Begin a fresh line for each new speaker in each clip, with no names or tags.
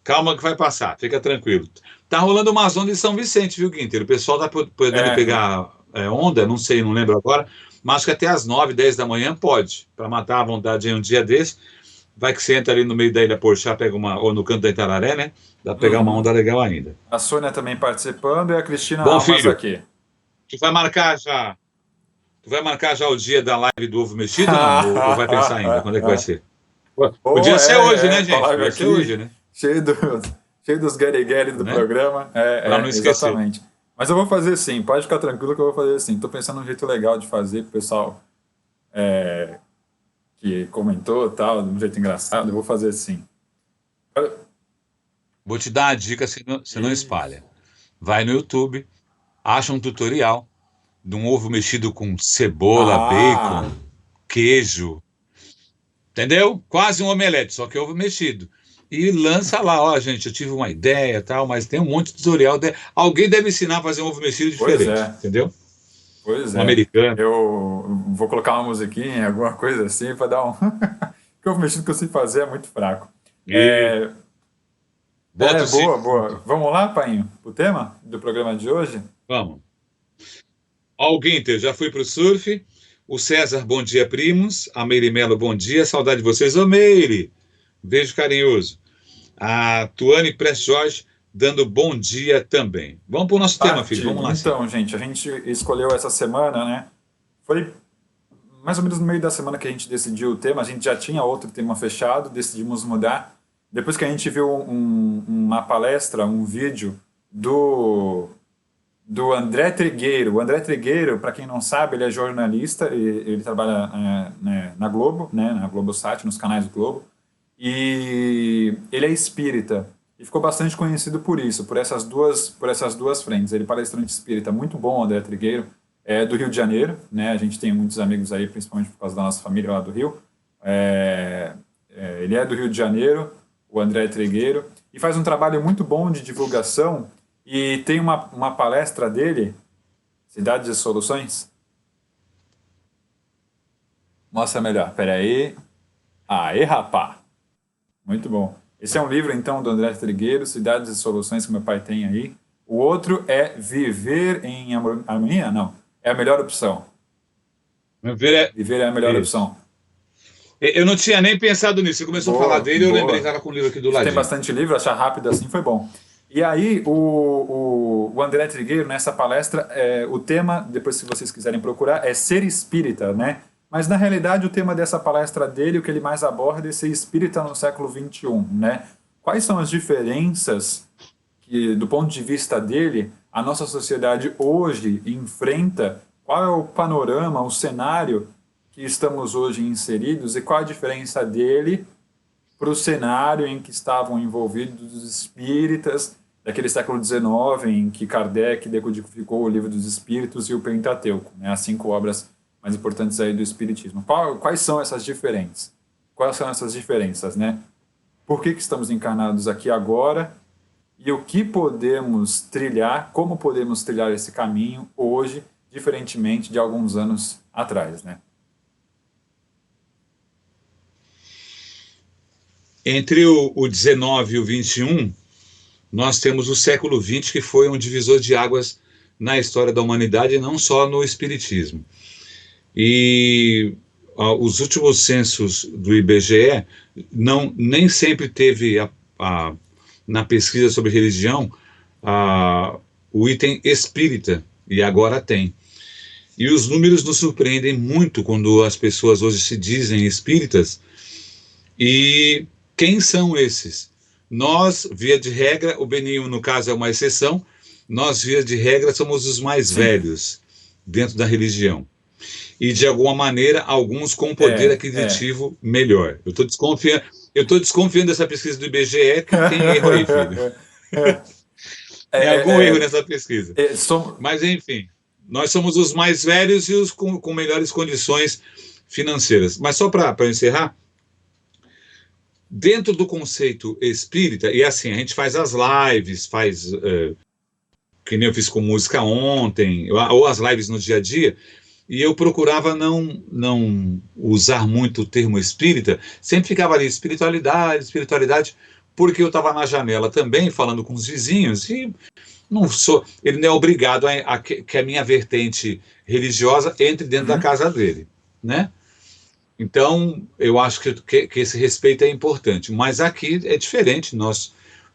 Calma que vai passar, fica tranquilo. Tá rolando uma onda em São Vicente, viu, Guinter? O pessoal tá podendo
É,
pegar onda, não sei, não lembro agora, mas acho que até às 9, 10 da manhã pode, para matar a vontade em um dia desse. Vai que você entra ali no meio da Ilha Porchá, pega uma, ou no canto da Itararé, né? Dá pra pegar uma
uhum.
onda legal ainda.
A Sônia também participando e a Cristina
Bom,
Almas
filho,
aqui.
tu vai marcar já, tu vai marcar já o dia da live do ovo mexido, não? Ou vai pensar ainda? Quando é que vai ser?
Oh,
Podia ser hoje,
é,
né,
com a
gente?
live
Podia ser
aqui,
hoje, né?
cheio dos, cheio dos guerigueres do
Né?
programa.
Para não esquecer.
Exatamente. Mas eu vou fazer sim, pode ficar tranquilo que eu vou fazer sim. Tô pensando num jeito legal de fazer pro pessoal que comentou e tal, de um jeito engraçado, eu vou fazer sim.
Vou te dar a dica, se não
Isso.
espalha. Vai no YouTube, acha um tutorial de um ovo mexido com cebola,
Ah,
bacon, queijo, entendeu? Quase um omelete, só que ovo mexido. E lança lá, ó, gente, eu tive uma ideia, tal, mas tem um monte de tutorial. Alguém deve ensinar a fazer um ovo mexido
pois
diferente,
é,
entendeu?
pois
Um
é.
americano.
Eu vou colocar uma musiquinha, alguma coisa assim, pra dar um. Porque o mexido que eu sei fazer é muito fraco.
E bota o
Boa,
cinto.
boa. Vamos lá, Painho, o tema do programa de hoje?
Vamos. Ó, o Guinter, já fui pro surf. O César, bom dia, primos. A Meire Melo, bom dia. Saudade de vocês. Ô, Meire, beijo carinhoso. A Tuane Press Jorge, dando bom dia também. Vamos para o nosso tema, filho. Vamos
Partilhe.
lá, sim.
Então, gente, a gente escolheu essa semana, né? Foi mais ou menos no meio da semana que a gente decidiu o tema. A gente já tinha outro tema fechado, decidimos mudar. Depois que a gente viu uma palestra, um vídeo do, do André Trigueiro. O André Trigueiro, para quem não sabe, ele é jornalista, ele trabalha né, na Globo, né, na Globosat, nos canais do Globo. E ele é espírita e ficou bastante conhecido por isso, por essas duas frentes. Ele é palestrante espírita muito bom, André Trigueiro, é do Rio de Janeiro, né? A gente tem muitos amigos aí, principalmente por causa da nossa família lá do Rio. Ele é do Rio de Janeiro, o André Trigueiro, e faz um trabalho muito bom de divulgação. E tem uma palestra dele, Cidades e Soluções. Mostra melhor, peraí. Aê, rapá! Muito bom. Esse é um livro, então, do André Trigueiro, Cidades e Soluções, que meu pai tem aí. O outro é Viver em Harmonia? Não. É a melhor opção.
Meu ver é
Viver é a melhor
isso.
opção.
Eu não tinha nem pensado nisso. Você começou a falar
Boa,
dele, eu lembrei que
boa.
estava com o livro aqui do
Tem
ladinho.
bastante livro, achar rápido assim foi bom. E aí, o André Trigueiro, nessa palestra, o tema, depois se vocês quiserem procurar, é ser espírita, né? Mas, na realidade, o tema dessa palestra dele, o que ele mais aborda é ser espírita no século XXI, né? Quais são as diferenças que, do ponto de vista dele, a nossa sociedade hoje enfrenta? Qual é o panorama, o cenário que estamos hoje inseridos e qual a diferença dele para o cenário em que estavam envolvidos os espíritas daquele século XIX, em que Kardec decodificou o Livro dos Espíritos e o Pentateuco, né, as 5 obras mais importantes aí do Espiritismo. Quais são essas diferenças? Quais são essas diferenças, né? Por que estamos encarnados aqui agora e o que podemos trilhar, como podemos trilhar esse caminho hoje, diferentemente de alguns anos atrás, né?
Entre o 19 e o 21, nós temos o século XX, que foi um divisor de águas na história da humanidade, e não só no espiritismo. E os últimos censos do IBGE nem sempre teve na pesquisa sobre religião o item espírita, e agora tem. E os números nos surpreendem muito quando as pessoas hoje se dizem espíritas. E quem são esses? Nós, via de regra, o Beninho, no caso, é uma exceção, nós, via de regra, somos os mais
Sim.
velhos dentro da religião. E, de alguma maneira, alguns com poder
É, é.
aquisitivo melhor. Eu estou desconfiando dessa pesquisa do IBGE que tem erro aí, filho.
É,
Tem algum erro
é,
nessa pesquisa.
som-
Mas, enfim, nós somos os mais velhos e os com melhores condições financeiras. Mas só para encerrar, dentro do conceito espírita, e assim, a gente faz as lives, que nem eu fiz com música ontem, ou as lives no dia a dia, e eu procurava não usar muito o termo espírita, sempre ficava ali espiritualidade, espiritualidade, porque eu estava na janela também, falando com os vizinhos, e ele não é obrigado que a minha vertente religiosa entre dentro da casa dele, né? Então, eu acho que esse respeito é importante. Mas aqui é diferente.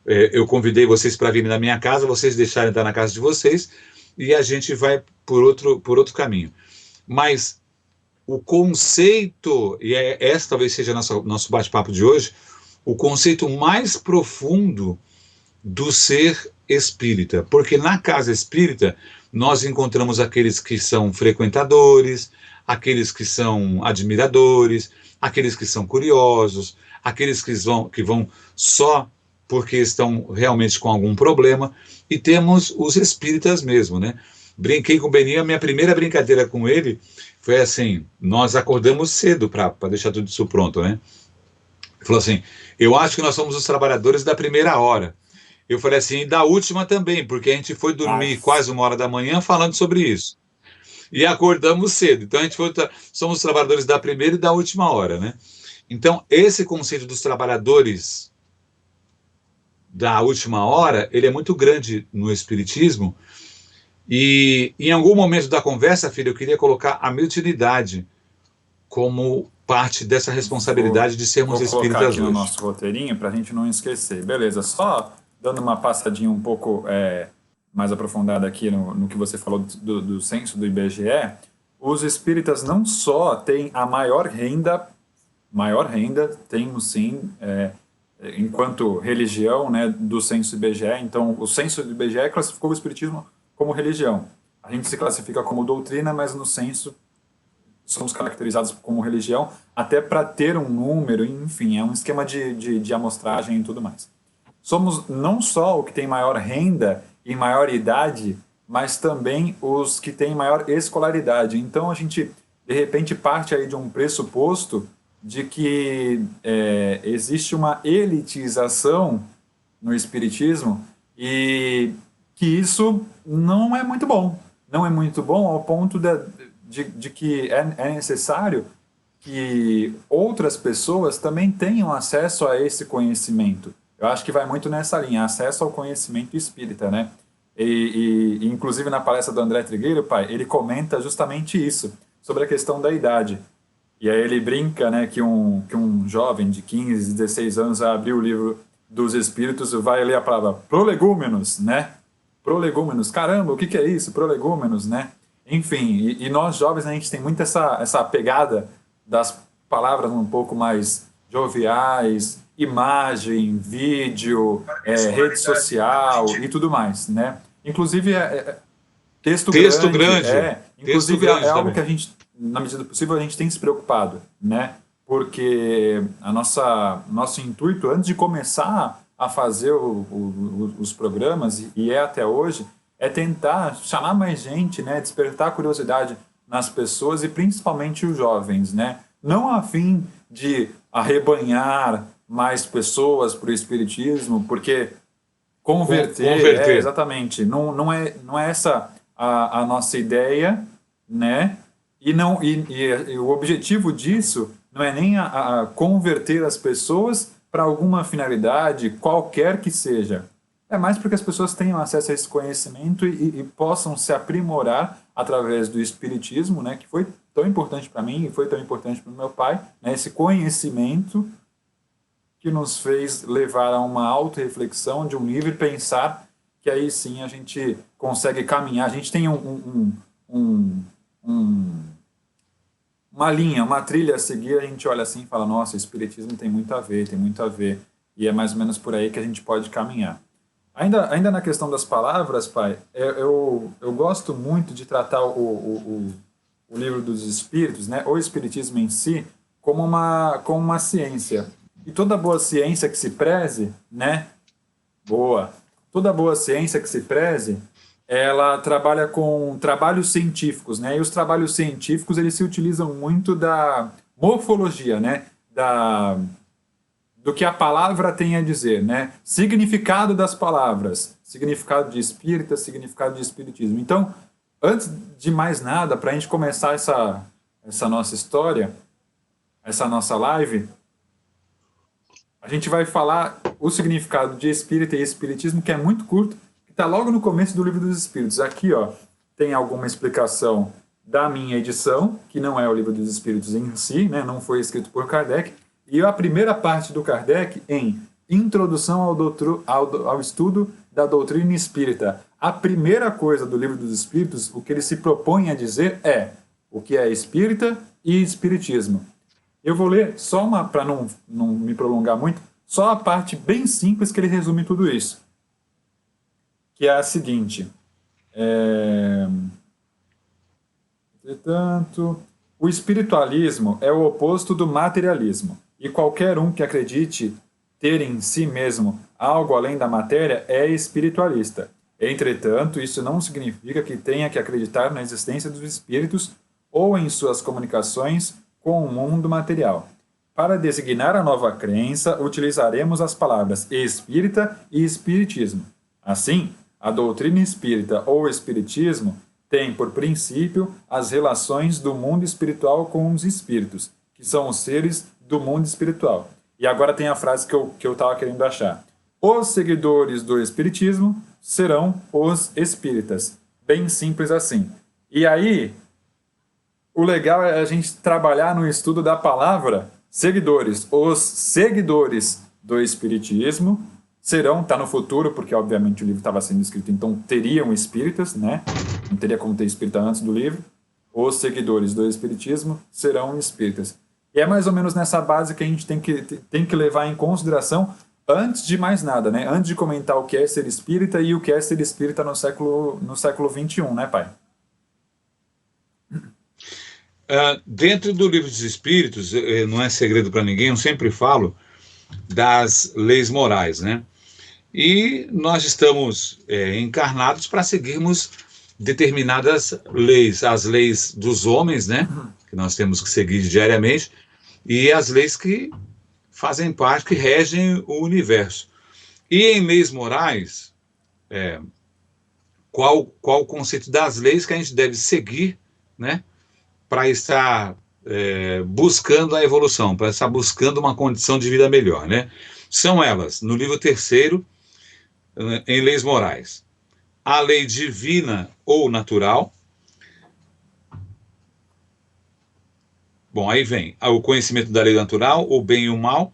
Eu convidei vocês para virem na minha casa, vocês deixarem entrar na casa de vocês, e a gente vai por outro caminho. Mas o conceito, e essa talvez seja nosso bate-papo de hoje, o conceito mais profundo do ser espírita. Porque na casa espírita, nós encontramos aqueles que são frequentadores, aqueles que são admiradores, aqueles que são curiosos, aqueles que vão só porque estão realmente com algum problema, e temos os espíritas mesmo, né? Brinquei com o Beninho, a minha primeira brincadeira com ele foi assim, nós acordamos cedo para deixar tudo isso pronto, né? Ele falou assim, eu acho que nós somos os trabalhadores da primeira hora. Eu falei assim, e da última também, porque a gente foi dormir quase 1h da manhã falando sobre isso. E acordamos cedo. Então, somos trabalhadores da primeira e da última hora, né? Então, esse conceito dos trabalhadores da última hora, ele é muito grande no Espiritismo. E em algum momento da conversa, filho, eu queria colocar a mediunidade como parte dessa responsabilidade de sermos espíritas hoje. Vou colocar aqui
no nosso roteirinho para a gente não esquecer. Beleza, só dando uma passadinha um pouco mais aprofundada aqui no que você falou do censo do IBGE, os espíritas não só têm a maior renda, temos sim, enquanto religião, né, do censo do IBGE. Então, o censo do IBGE classificou o espiritismo como religião. A gente se classifica como doutrina, mas no censo somos caracterizados como religião, até para ter um número, enfim, é um esquema de amostragem e tudo mais. Somos não só o que tem maior renda e maior idade, mas também os que têm maior escolaridade. Então, a gente, de repente, parte aí de um pressuposto de que existe uma elitização no espiritismo e que isso não é muito bom. Não é muito bom ao ponto de que é necessário que outras pessoas também tenham acesso a esse conhecimento. Eu acho que vai muito nessa linha, acesso ao conhecimento espírita, né? E inclusive na palestra do André Trigueiro, pai, ele comenta justamente isso, sobre a questão da idade. E aí ele brinca, né, que um jovem de 15, 16 anos vai abrir o livro dos espíritos e vai ler a palavra prolegúmenos, né? Prolegúmenos, caramba, o que é isso? Prolegúmenos, né? Enfim, e nós jovens, a gente tem muito essa pegada das palavras um pouco mais joviais, imagem, vídeo, rede social e tudo mais, né? Inclusive, texto grande. Inclusive, é algo que a gente, na medida do possível, a gente tem se preocupado, né? Porque nosso intuito, antes de começar a fazer os programas, e até hoje, é tentar chamar mais gente, né? Despertar a curiosidade nas pessoas e principalmente os jovens, né? Não a fim de arrebanhar mais pessoas para o espiritismo, porque converter. Exatamente, não é essa a nossa ideia, né? E o objetivo disso não é nem a converter as pessoas para alguma finalidade, qualquer que seja. É mais porque as pessoas tenham acesso a esse conhecimento e possam se aprimorar através do espiritismo, né, que foi tão importante para mim e foi tão importante para o meu pai, né, esse conhecimento que nos fez levar a uma auto-reflexão de um livre pensar, que aí sim a gente consegue caminhar. A gente tem uma linha, uma trilha a seguir, a gente olha assim e fala, nossa, o espiritismo tem muito a ver, e é mais ou menos por aí que a gente pode caminhar. Ainda na questão das palavras, pai, eu gosto muito de tratar o livro dos espíritos, né, o espiritismo em si, como uma ciência. E toda boa ciência que se preze, né, toda boa ciência que se preze, ela trabalha com trabalhos científicos, né, e os trabalhos científicos, eles se utilizam muito da morfologia, né, do que a palavra tem a dizer, né? Significado das palavras, significado de espírita, significado de espiritismo. Então, antes de mais nada, para a gente começar essa nossa história, essa nossa live, a gente vai falar o significado de espírita e espiritismo, que é muito curto, que está logo no começo do Livro dos Espíritos. Aqui, ó, tem alguma explicação da minha edição, que não é o Livro dos Espíritos em si, né, não foi escrito por Kardec, e a primeira parte do Kardec em Introdução ao Estudo da Doutrina Espírita. A primeira coisa do Livro dos Espíritos, o que ele se propõe a dizer é o que é espírita e espiritismo. Eu vou ler só uma, para não me prolongar muito, só a parte bem simples que ele resume tudo isso. Que é a seguinte. Portanto, o espiritualismo é o oposto do materialismo, e qualquer um que acredite ter em si mesmo algo além da matéria é espiritualista. Entretanto, isso não significa que tenha que acreditar na existência dos espíritos ou em suas comunicações com o mundo material. Para designar a nova crença, utilizaremos as palavras espírita e espiritismo. Assim, a doutrina espírita ou espiritismo tem por princípio as relações do mundo espiritual com os espíritos, que são os seres do mundo espiritual. E agora tem a frase que eu estava querendo achar. Os seguidores do espiritismo serão os espíritas. Bem simples assim. E aí, o legal é a gente trabalhar no estudo da palavra seguidores. Os seguidores do espiritismo serão, está no futuro, porque obviamente o livro estava sendo escrito, então teriam espíritas, né? Não teria como ter espírita antes do livro. Os seguidores do espiritismo serão espíritas. E é mais ou menos nessa base que a gente tem que levar em consideração antes de mais nada, né? Antes de comentar o que é ser espírita e o que é ser espírita no século XXI, né, pai?
Dentro do Livro dos Espíritos, não é segredo para ninguém, eu sempre falo das leis morais, né? E nós estamos encarnados para seguirmos determinadas leis, as leis dos homens, né? Que nós temos que seguir diariamente, e as leis que fazem parte, que regem o universo. E em leis morais, qual o conceito das leis que a gente deve seguir, né? Para estar buscando a evolução, para estar buscando uma condição de vida melhor, né? São elas, no livro 3º, em leis morais, a lei divina ou natural. Bom, aí vem o conhecimento da lei natural, o bem e o mal,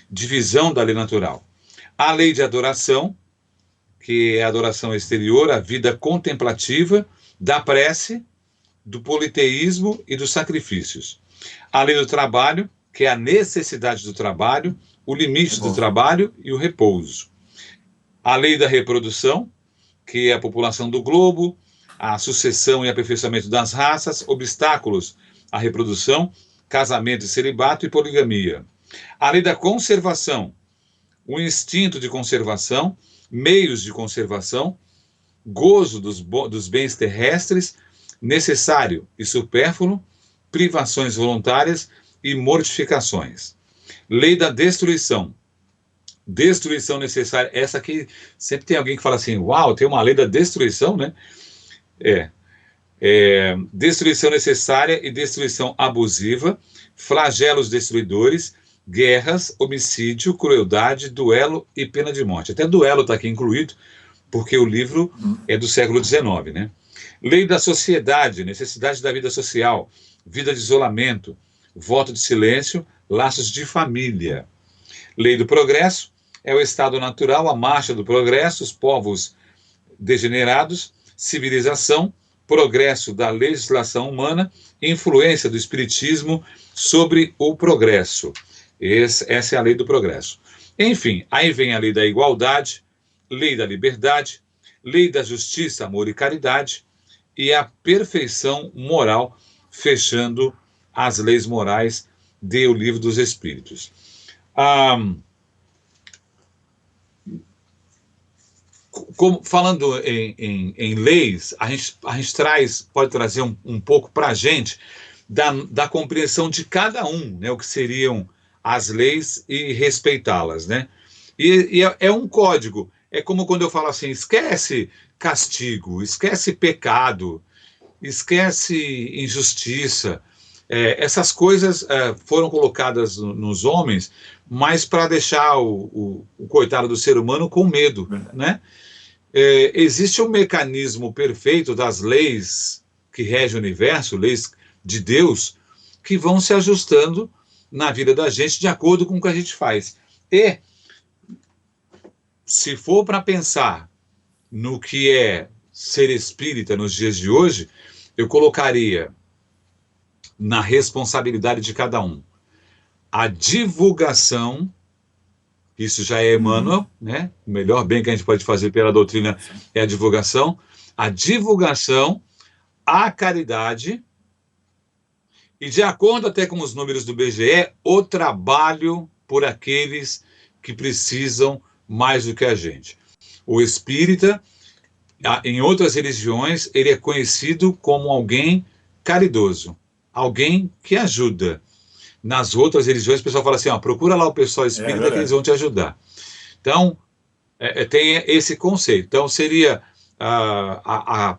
divisão da lei natural. A lei de adoração, que é a adoração exterior, a vida contemplativa, da prece, do politeísmo e dos sacrifícios. A lei do trabalho, que é a necessidade do trabalho, o limite do trabalho e o repouso. A lei da reprodução, que é a população do globo, a sucessão e aperfeiçoamento das raças, obstáculos à reprodução, casamento e celibato e poligamia. A lei da conservação, o instinto de conservação, meios de conservação, gozo dos bens terrestres, necessário e supérfluo, privações voluntárias e mortificações. Lei da destruição necessária. Essa aqui, sempre tem alguém que fala assim, uau, tem uma lei da destruição, né? Destruição necessária e destruição abusiva, flagelos destruidores, guerras, homicídio, crueldade, duelo e pena de morte. Até duelo está aqui incluído, porque o livro é do século XIX, né? Lei da sociedade, necessidade da vida social, vida de isolamento, voto de silêncio, laços de família. Lei do progresso, é o estado natural, a marcha do progresso, os povos degenerados, civilização, progresso da legislação humana, influência do espiritismo sobre o progresso. Essa é a lei do progresso. Enfim, aí vem a lei da igualdade, lei da liberdade, lei da justiça, amor e caridade, e a perfeição moral, fechando as leis morais do Livro dos Espíritos. Falando em leis, a gente pode trazer um pouco para a gente da compreensão de cada um, né, o que seriam as leis e respeitá-las, né? E é um código. É como quando eu falo assim, esquece castigo, esquece pecado, esquece injustiça. essas coisas foram colocadas nos homens, mas para deixar o coitado do ser humano com medo, né? Existe um mecanismo perfeito das leis que regem o universo, leis de Deus, que vão se ajustando na vida da gente de acordo com o que a gente faz. E, se for para pensar no que é ser espírita nos dias de hoje, eu colocaria na responsabilidade de cada um a divulgação. Isso já é Emmanuel, né? O melhor bem que a gente pode fazer pela doutrina é a divulgação, a caridade e, de acordo até com os números do BGE, o trabalho por aqueles que precisam mais do que a gente. O espírita, em outras religiões, ele é conhecido como alguém caridoso, alguém que ajuda. Nas outras religiões, o pessoal fala assim, procura lá o pessoal espírita que eles vão te ajudar. Então, tem esse conceito. Então, seria a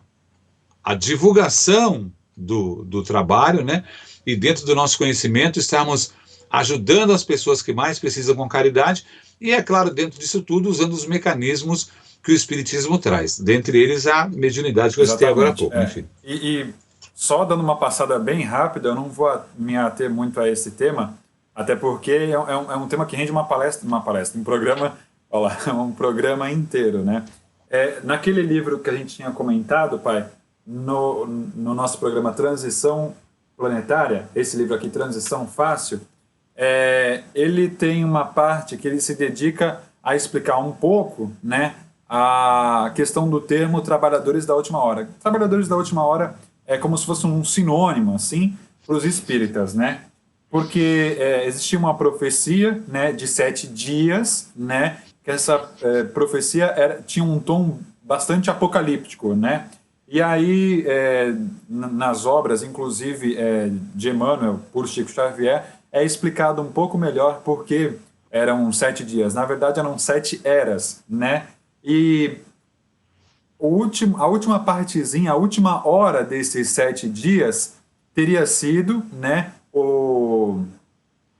divulgação do trabalho, né? E dentro do nosso conhecimento, estarmos ajudando as pessoas que mais precisam com caridade e, é claro, dentro disso tudo, usando os mecanismos que o Espiritismo traz. Dentre eles, a mediunidade que eu citei agora há pouco. Enfim.
E só dando uma passada bem rápida, eu não vou me ater muito a esse tema, até porque é um tema que rende um programa, olha lá, um programa inteiro, né? Naquele livro que a gente tinha comentado, pai, no nosso programa Transição Planetária, esse livro aqui, Transição Fácil, ele tem uma parte que ele se dedica a explicar um pouco, né, a questão do termo trabalhadores da última hora. Trabalhadores da última hora é como se fosse um sinônimo, assim, para os espíritas, né? Porque existia uma profecia, né, de 7 dias, né, que essa profecia tinha um tom bastante apocalíptico, né? E aí, nas obras, inclusive de Emmanuel, por Chico Xavier, é explicado um pouco melhor porque eram 7 dias. Na verdade, eram 7 eras, né? E a última partezinha, a última hora desses 7 dias teria sido, né,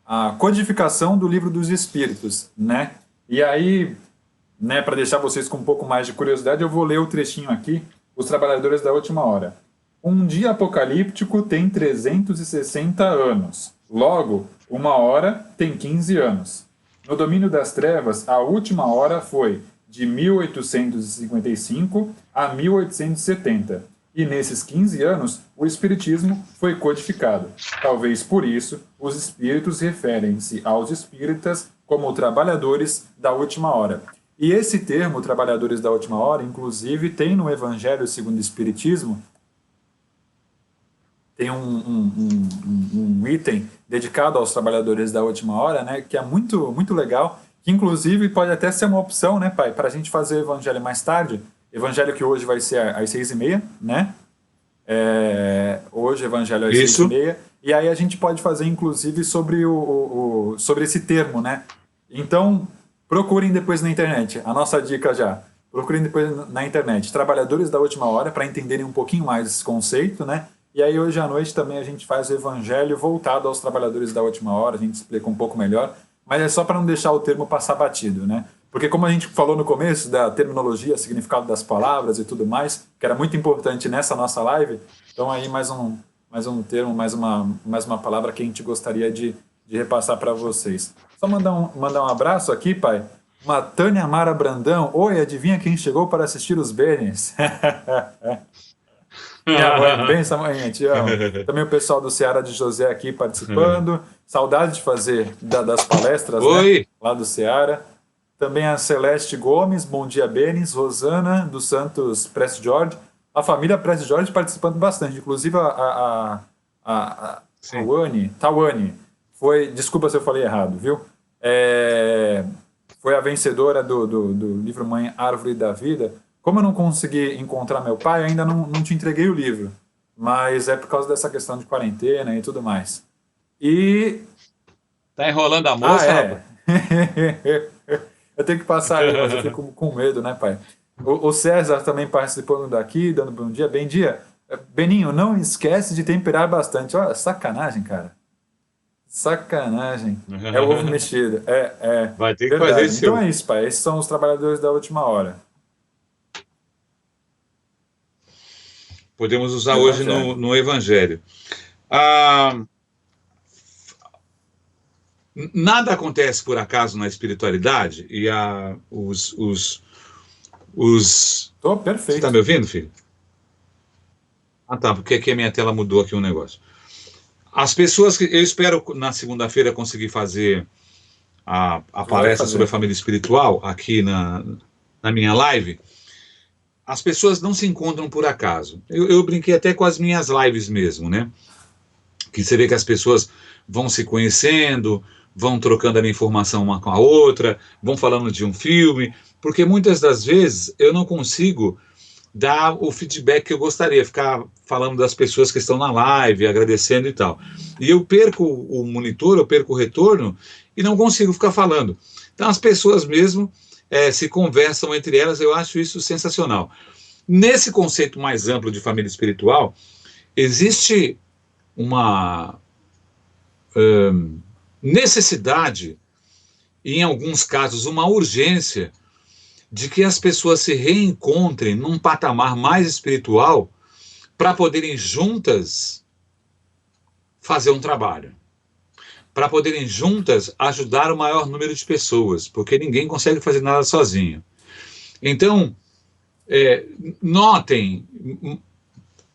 a codificação do Livro dos Espíritos, né? E aí, né, para deixar vocês com um pouco mais de curiosidade, eu vou ler o trechinho aqui, Os Trabalhadores da Última Hora. Um dia apocalíptico tem 360 anos. Logo, uma hora tem 15 anos. No domínio das trevas, a última hora foi de 1855 a 1870. E nesses 15 anos, o espiritismo foi codificado. Talvez por isso, os espíritos referem-se aos espíritas como trabalhadores da última hora. E esse termo, trabalhadores da última hora, inclusive, tem no Evangelho segundo o Espiritismo, tem um item dedicado aos trabalhadores da última hora, né, que é muito, muito legal, que inclusive pode até ser uma opção, né, pai, para a gente fazer o Evangelho mais tarde. Evangelho que hoje vai ser às 6h30, né? Hoje o Evangelho é às 6h30. E aí a gente pode fazer, inclusive, sobre sobre esse termo, né? Então, procurem depois na internet. A nossa dica já. Procurem depois na internet. Trabalhadores da última hora, para entenderem um pouquinho mais esse conceito, né? E aí hoje à noite também a gente faz o Evangelho voltado aos trabalhadores da última hora. A gente explica um pouco melhor. Mas é só para não deixar o termo passar batido, né? Porque como a gente falou no começo da terminologia, significado das palavras e tudo mais, que era muito importante nessa nossa live, então aí mais um termo, mais uma palavra que a gente gostaria de repassar para vocês. Só mandar um abraço aqui, pai. Uma Tânia Mara Brandão. Oi, adivinha quem chegou para assistir os Bernes? Minha mãe, benção, mãe, te amo. Também o pessoal do Ceará de José aqui participando. Saudade de fazer das palestras, né, lá do Ceará. Também a Celeste Gomes, bom dia, Benes. Rosana dos Santos Prest George. A família Prest George participando bastante. Inclusive a Tawane foi, desculpa se eu falei errado, viu? Foi a vencedora do livro Mãe Árvore da Vida. Como eu não consegui encontrar meu pai, eu ainda não te entreguei o livro. Mas é por causa dessa questão de quarentena e tudo mais. E...
Tá enrolando a moça, rapaz?
Eu tenho que passar aí, mas eu fico com medo, né, pai? O César também participando daqui, dando bom dia. Bem dia. Beninho, não esquece de temperar bastante. Olha, sacanagem, cara. Sacanagem. É o ovo mexido.
Vai ter que fazer
Verdade. Então
seu.
é isso, pai. Esses são os trabalhadores da última hora.
Podemos usar
No
hoje
Evangelho.
no Evangelho. Ah, nada acontece por acaso na espiritualidade e os...
Tô
Você está
perfeito.
me ouvindo, filho? Ah, tá, porque aqui a minha tela mudou aqui um negócio. As pessoas que... Eu espero na segunda-feira conseguir fazer a
Vai
palestra sobre a
fazer.
família espiritual aqui na minha live. As pessoas não se encontram por acaso. Eu brinquei até com as minhas lives mesmo, né? Que você vê que as pessoas vão se conhecendo, vão trocando a informação uma com a outra, vão falando de um filme, porque muitas das vezes eu não consigo dar o feedback que eu gostaria, ficar falando das pessoas que estão na live, agradecendo e tal. E eu perco o monitor, eu perco o retorno e não consigo ficar falando. Então as pessoas mesmo se conversam entre elas, eu acho isso sensacional. Nesse conceito mais amplo de família espiritual, existe uma necessidade, e em alguns casos uma urgência, de que as pessoas se reencontrem num patamar mais espiritual para poderem juntas fazer um trabalho, para poderem juntas ajudar o maior número de pessoas, porque ninguém consegue fazer nada sozinho. Então, é, notem,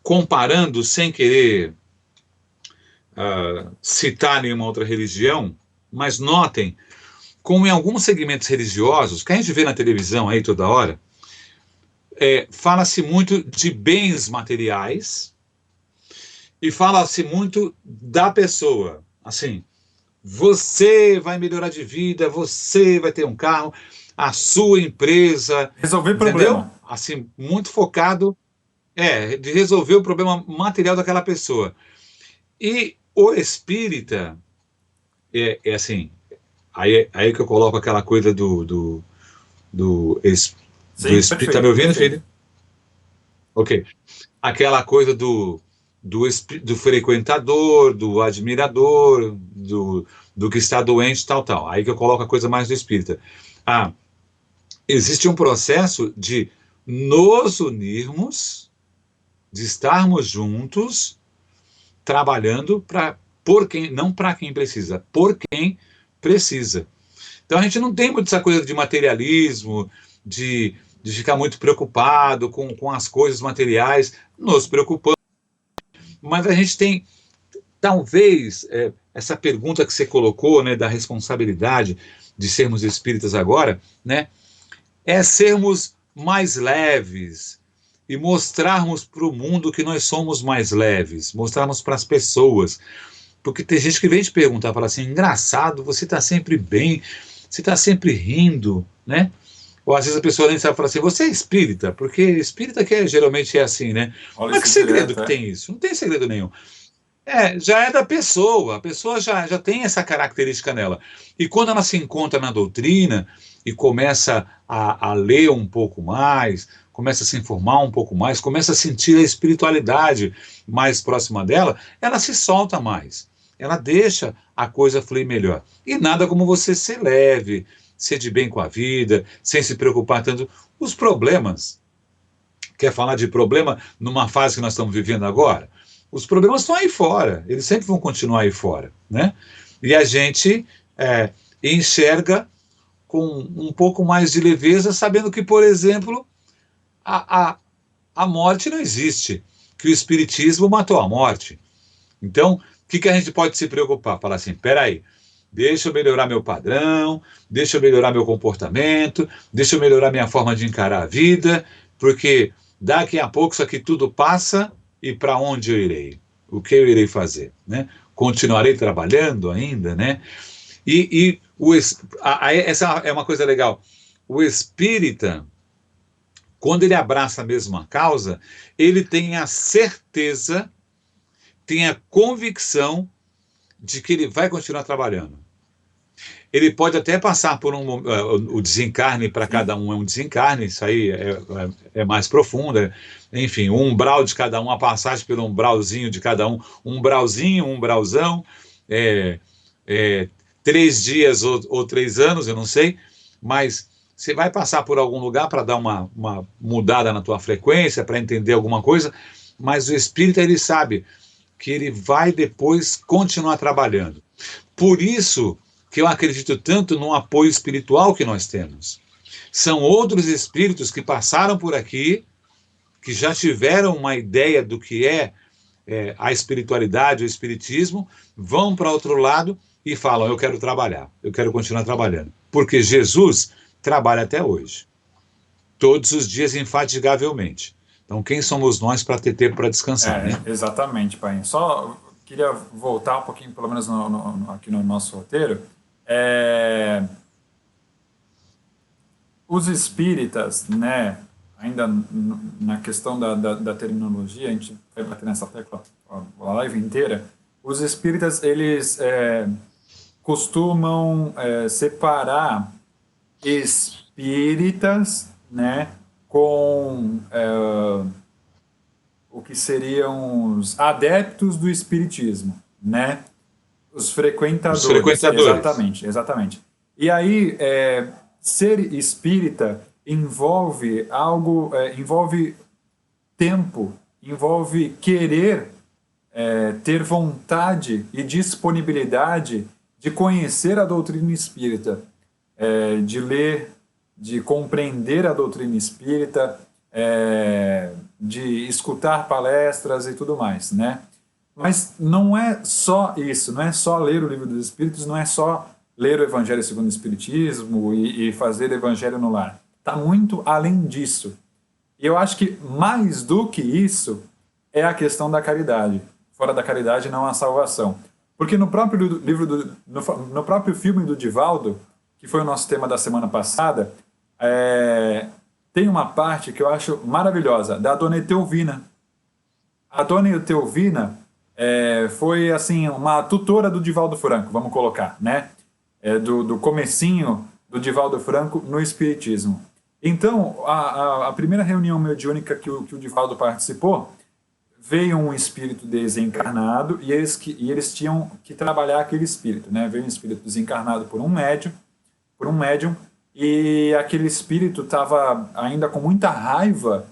comparando sem querer citar nenhuma outra religião, mas notem como em alguns segmentos religiosos, que a gente vê na televisão aí toda hora, fala-se muito de bens materiais e fala-se muito da pessoa. Assim, você vai melhorar de vida, você vai ter um carro, a sua empresa,
Resolver
entendeu?
problema.
Assim, muito focado de resolver o problema material daquela pessoa. E o espírita é assim, aí que eu coloco aquela coisa do, do
Sim,
espírito. Tá me
perfeito,
ouvindo,
perfeito.
filho? Ok. Aquela coisa do frequentador, do admirador, do que está doente, tal, tal. Aí que eu coloco a coisa mais do espírita. Ah, existe um processo de nos unirmos, de estarmos juntos, trabalhando por quem, não para quem precisa, por quem precisa. Então a gente não tem muito essa coisa de materialismo, de ficar muito preocupado com as coisas materiais, nos preocupamos, mas a gente tem, talvez, essa pergunta que você colocou, né, da responsabilidade de sermos espíritas agora, né, é sermos mais leves e mostrarmos para o mundo que nós somos mais leves, mostrarmos para as pessoas. Porque tem gente que vem te perguntar, fala assim, engraçado, você está sempre bem, você está sempre rindo, né? Ou às vezes a pessoa nem sabe falar assim, você é espírita? Porque espírita geralmente é assim, né?
Olha
Mas que
isso
segredo
direto,
que
é.
tem isso? Não tem segredo nenhum. Já é da pessoa, a pessoa já tem essa característica nela. E quando ela se encontra na doutrina e começa a ler um pouco mais, começa a se informar um pouco mais, começa a sentir a espiritualidade mais próxima dela, ela se solta mais. Ela deixa a coisa fluir melhor. E nada como você ser leve, ser de bem com a vida, sem se preocupar tanto. Os problemas, quer falar de problema numa fase que nós estamos vivendo agora? Os problemas estão aí fora, eles sempre vão continuar aí fora, né? E a gente enxerga com um pouco mais de leveza, sabendo que, por exemplo, a, a, a morte não existe, que o espiritismo matou a morte. Então, o que a gente pode se preocupar? Falar assim, peraí, deixa eu melhorar meu padrão, deixa eu melhorar meu comportamento, deixa eu melhorar minha forma de encarar a vida, porque daqui a pouco isso aqui tudo passa e para onde eu irei? O que eu irei fazer? Né? Continuarei trabalhando ainda, né? Essa é uma coisa legal. O espírita, quando ele abraça a mesma causa, ele tem a certeza, tem a convicção de que ele vai continuar trabalhando. Ele pode até passar por o desencarne, para cada um é um desencarne, isso aí é mais profundo, enfim, o umbral de cada um, a passagem pelo umbralzinho de cada um, umbralzinho, umbralzão, é, é, 3 dias ou 3 anos, eu não sei, mas você vai passar por algum lugar para dar uma mudada na tua frequência, para entender alguma coisa, mas o espírito, ele sabe que ele vai depois continuar trabalhando. Por isso que eu acredito tanto no apoio espiritual que nós temos. São outros espíritos que passaram por aqui, que já tiveram uma ideia do que é a espiritualidade, o espiritismo, vão para outro lado e falam, eu quero trabalhar, eu quero continuar trabalhando. Porque Jesus trabalha até hoje. Todos os dias, infatigavelmente. Então, quem somos nós para ter tempo para descansar, né?
Exatamente, pai. Só queria voltar um pouquinho, pelo menos aqui no nosso roteiro. Os espíritas, né, ainda na questão da terminologia, a gente vai bater nessa tecla a live inteira, os espíritas, eles costumam separar espíritas, né, com o que seriam os adeptos do espiritismo, né? Os frequentadores.
Os frequentadores.
Exatamente. E aí, ser espírita envolve algo, envolve tempo, envolve querer ter vontade e disponibilidade de conhecer a doutrina espírita, de ler, de compreender a doutrina espírita, de escutar palestras e tudo mais, né? Mas não é só isso, não é só ler o Livro dos Espíritos, não é só ler o Evangelho segundo o Espiritismo e fazer Evangelho no lar. Está muito além disso. E eu acho que mais do que isso é a questão da caridade. Fora da caridade não há salvação. Porque no próprio livro no próprio filme do Divaldo, que foi o nosso tema da semana passada, tem uma parte que eu acho maravilhosa, da Dona Etelvina. A Dona Etelvina foi assim uma tutora do Divaldo Franco, vamos colocar, né? Do comecinho do Divaldo Franco no Espiritismo. Então, a primeira reunião mediúnica que o Divaldo participou, veio um espírito desencarnado e eles tinham que trabalhar aquele espírito, né? Veio um espírito desencarnado por um médium, e aquele espírito estava ainda com muita raiva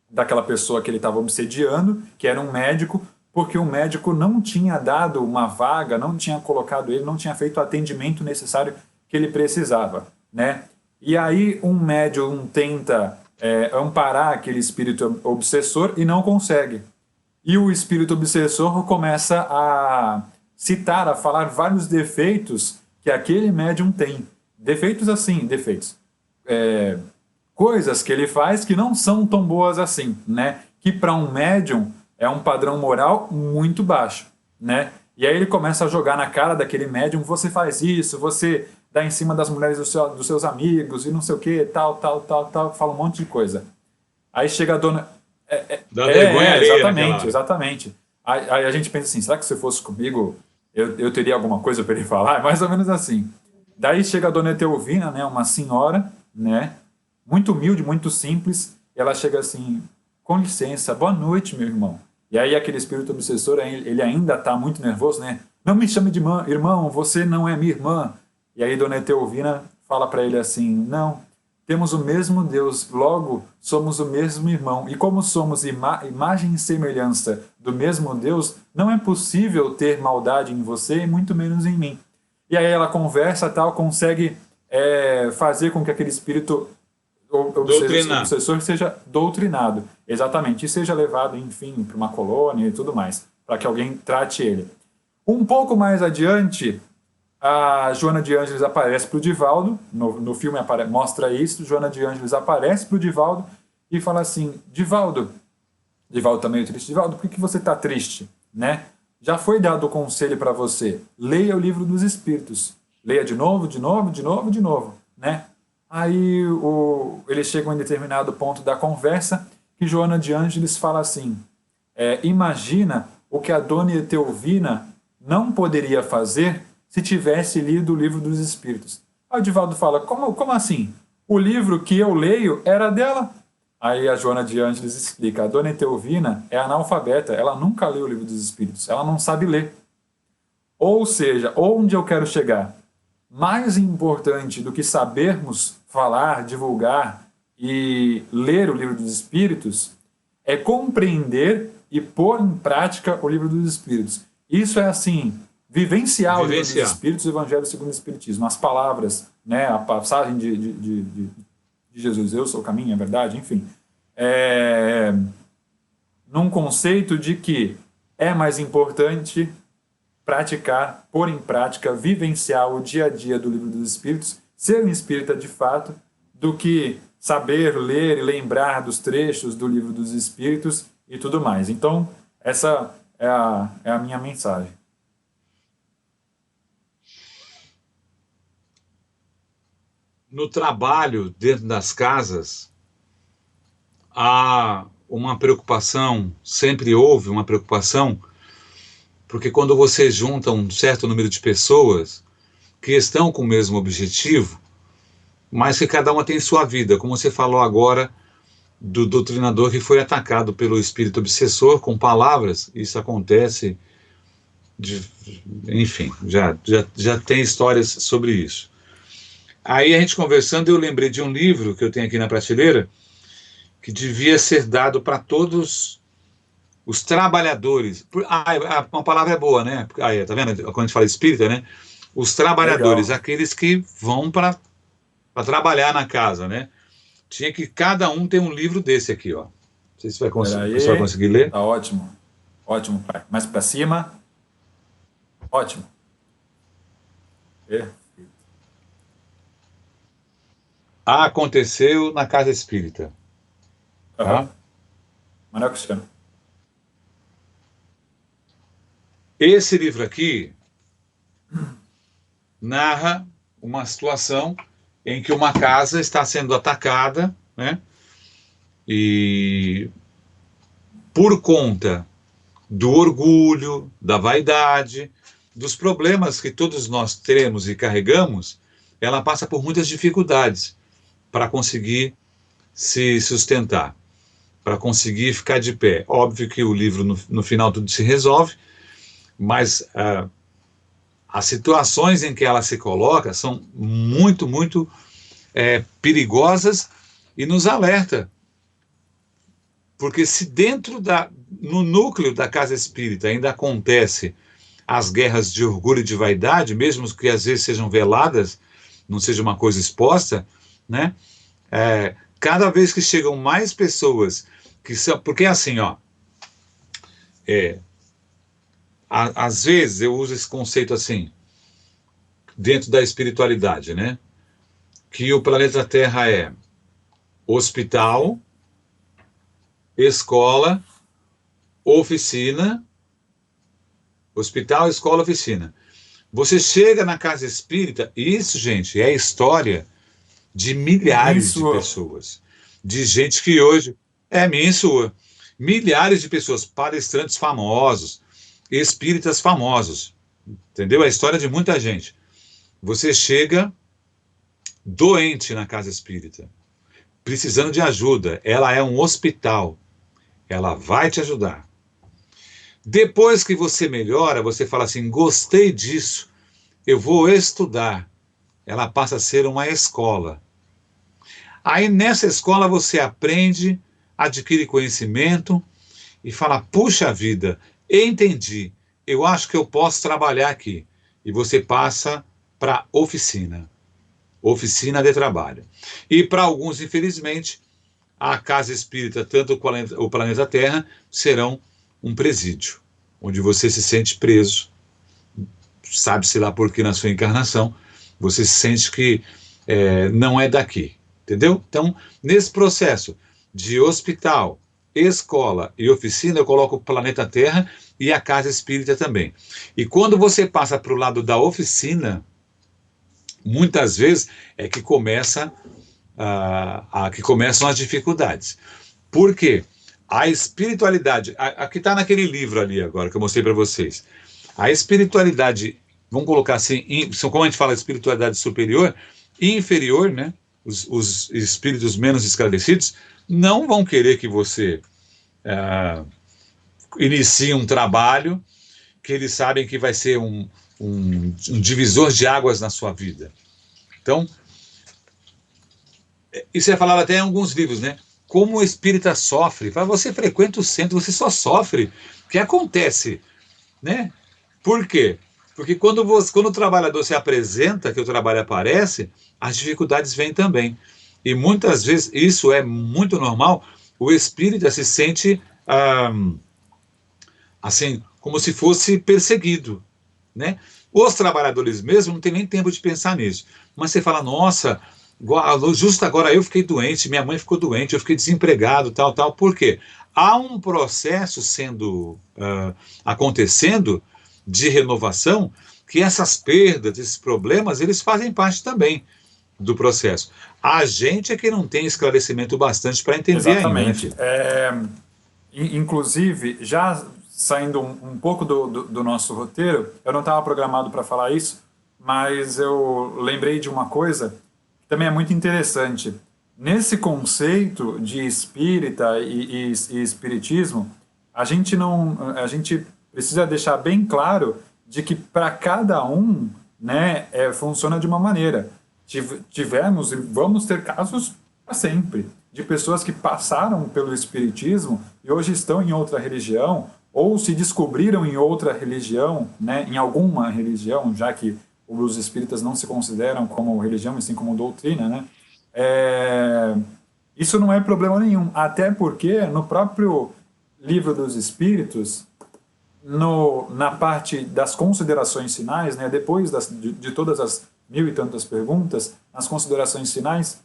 daquela pessoa que ele estava obsediando, que era um médico, porque o médico não tinha dado uma vaga, não tinha colocado ele, não tinha feito o atendimento necessário que ele precisava, né? E aí um médium tenta amparar aquele espírito obsessor e não consegue. E o espírito obsessor começa a citar, a falar vários defeitos que aquele médium tem. Defeitos assim, coisas que ele faz que não são tão boas assim, né? Que para um médium é um padrão moral muito baixo, né? E aí ele começa a jogar na cara daquele médium, você faz isso, você dá em cima das mulheres dos seus amigos e não sei o que, tal, fala um monte de coisa. Aí chega a dona...
Dá vergonha alheia.
Exatamente. Aí a gente pensa assim, será que se fosse comigo eu teria alguma coisa para ele falar? É mais ou menos assim. Daí chega a Dona Etelvina, né, uma senhora, né, muito humilde, muito simples, e ela chega assim, com licença, boa noite, meu irmão. E aí aquele espírito obsessor, ele ainda está muito nervoso, né? Não me chame de irmão, você não é minha irmã. E aí Dona Etelvina fala para ele assim, não, temos o mesmo Deus, logo somos o mesmo irmão. E como somos imagem e semelhança do mesmo Deus, não é possível ter maldade em você e muito menos em mim. E aí ela conversa, tal, consegue fazer com que aquele espírito obsessor seja doutrinado. Exatamente. E seja levado, enfim, para uma colônia e tudo mais, para que alguém trate ele. Um pouco mais adiante, a Joana de Ângeles aparece para o Divaldo, no filme mostra isso, Joana de Ângeles aparece para o Divaldo e fala assim, Divaldo está meio triste, Divaldo, por que você está triste? Né? Já foi dado o conselho para você, leia o Livro dos Espíritos, leia de novo, né? Aí eles chegam em determinado ponto da conversa que Joana de Ângeles fala assim, imagina o que a Dona Etelvina não poderia fazer se tivesse lido o Livro dos Espíritos. Aí o Divaldo fala, como assim? O livro que eu leio era dela. Aí a Joana de Ângeles explica, a dona Etelvina é analfabeta, ela nunca leu o Livro dos Espíritos, ela não sabe ler. Ou seja, onde eu quero chegar? Mais importante do que sabermos falar, divulgar e ler o Livro dos Espíritos é compreender e pôr em prática o Livro dos Espíritos. Isso é assim, vivenciar o Livro dos Espíritos, o Evangelho segundo o Espiritismo, as palavras, né, a passagem de Jesus, eu sou o caminho, a verdade, enfim. Num conceito de que é mais importante praticar, pôr em prática, vivenciar o dia a dia do Livro dos Espíritos, ser um espírita de fato, do que saber ler e lembrar dos trechos do Livro dos Espíritos e tudo mais. Então, essa é a minha mensagem.
No trabalho, dentro das casas, há uma preocupação, sempre houve uma preocupação, porque quando você junta um certo número de pessoas que estão com o mesmo objetivo, mas que cada uma tem sua vida, como você falou agora do doutrinador que foi atacado pelo espírito obsessor com palavras, isso acontece, enfim, já tem histórias sobre isso. Aí a gente conversando, eu lembrei de um livro que eu tenho aqui na prateleira, que devia ser dado para todos os trabalhadores. Uma palavra é boa, né? Tá vendo? Quando a gente fala espírita, né? Os trabalhadores, legal, aqueles que vão para trabalhar na casa, né? Tinha que cada um ter um livro desse aqui, ó. Não sei se vai conseguir ler.
Tá ótimo. Ótimo, pai. Mais para cima. Ótimo.
Aconteceu na Casa Espírita. Tá?
Manuel Cristiano.
Esse livro aqui narra uma situação em que uma casa está sendo atacada, né? E por conta do orgulho, da vaidade, dos problemas que todos nós temos e carregamos, ela passa por muitas dificuldades para conseguir se sustentar, para conseguir ficar de pé. Óbvio que o livro, no final, tudo se resolve, mas as situações em que ela se coloca são muito, muito perigosas e nos alerta. Porque se no núcleo da casa espírita ainda acontece as guerras de orgulho e de vaidade, mesmo que às vezes sejam veladas, não seja uma coisa exposta, né? Cada vez que chegam mais pessoas que são... Porque assim, ó... às vezes eu uso esse conceito assim, dentro da espiritualidade, né? Que o planeta Terra é hospital, escola, oficina. Hospital, escola, oficina. Você chega na casa espírita, isso, gente, é a história de milhares de pessoas. De gente que hoje... minha e sua. Milhares de pessoas, palestrantes famosos, espíritas famosos. Entendeu? É a história de muita gente. Você chega doente na casa espírita, precisando de ajuda. Ela é um hospital. Ela vai te ajudar. Depois que você melhora, você fala assim, gostei disso, eu vou estudar. Ela passa a ser uma escola. Aí nessa escola você aprende, adquire conhecimento e fala, puxa vida, entendi, eu acho que eu posso trabalhar aqui. E você passa para oficina de trabalho. E para alguns, infelizmente, a casa espírita, tanto o planeta Terra, serão um presídio, onde você se sente preso, sabe-se lá por que na sua encarnação, você se sente que não é daqui, entendeu? Então, nesse processo de hospital, escola e oficina, eu coloco o planeta Terra e a casa espírita também. E quando você passa para o lado da oficina, muitas vezes é que começam as dificuldades. Por quê? A espiritualidade, aqui está naquele livro ali agora que eu mostrei para vocês, a espiritualidade vamos colocar assim, como a gente fala espiritualidade superior e inferior, né? Os espíritos menos esclarecidos não vão querer que você inicie um trabalho que eles sabem que vai ser um divisor de águas na sua vida. Então, isso é falado até em alguns livros, né? Como o espírita sofre. Você frequenta o centro, você só sofre. O que acontece, né? Por quê? Porque quando o trabalhador se apresenta, que o trabalho aparece, as dificuldades vêm também. E muitas vezes, isso é muito normal, o espírita se sente assim, como se fosse perseguido, né? Os trabalhadores mesmo não têm nem tempo de pensar nisso. Mas você fala, nossa, justo agora eu fiquei doente, minha mãe ficou doente, eu fiquei desempregado, tal, tal. Por quê? Há um processo acontecendo de renovação, que essas perdas, esses problemas, eles fazem parte também do processo. A gente é que não tem esclarecimento bastante para entender ainda, né,
Exatamente.
filho?
Inclusive, já saindo um pouco do nosso roteiro, eu não estava programado para falar isso, mas eu lembrei de uma coisa que também é muito interessante. Nesse conceito de espírita e espiritismo, a gente precisa deixar bem claro de que para cada um, né, funciona de uma maneira. Tivemos e vamos ter casos para sempre de pessoas que passaram pelo espiritismo e hoje estão em outra religião ou se descobriram em outra religião, né, em alguma religião, já que os espíritas não se consideram como religião, e sim como doutrina, né? Isso não é problema nenhum, até porque no próprio Livro dos Espíritos, na parte das considerações finais, né, depois de todas as 1000 e tantas perguntas, nas considerações finais,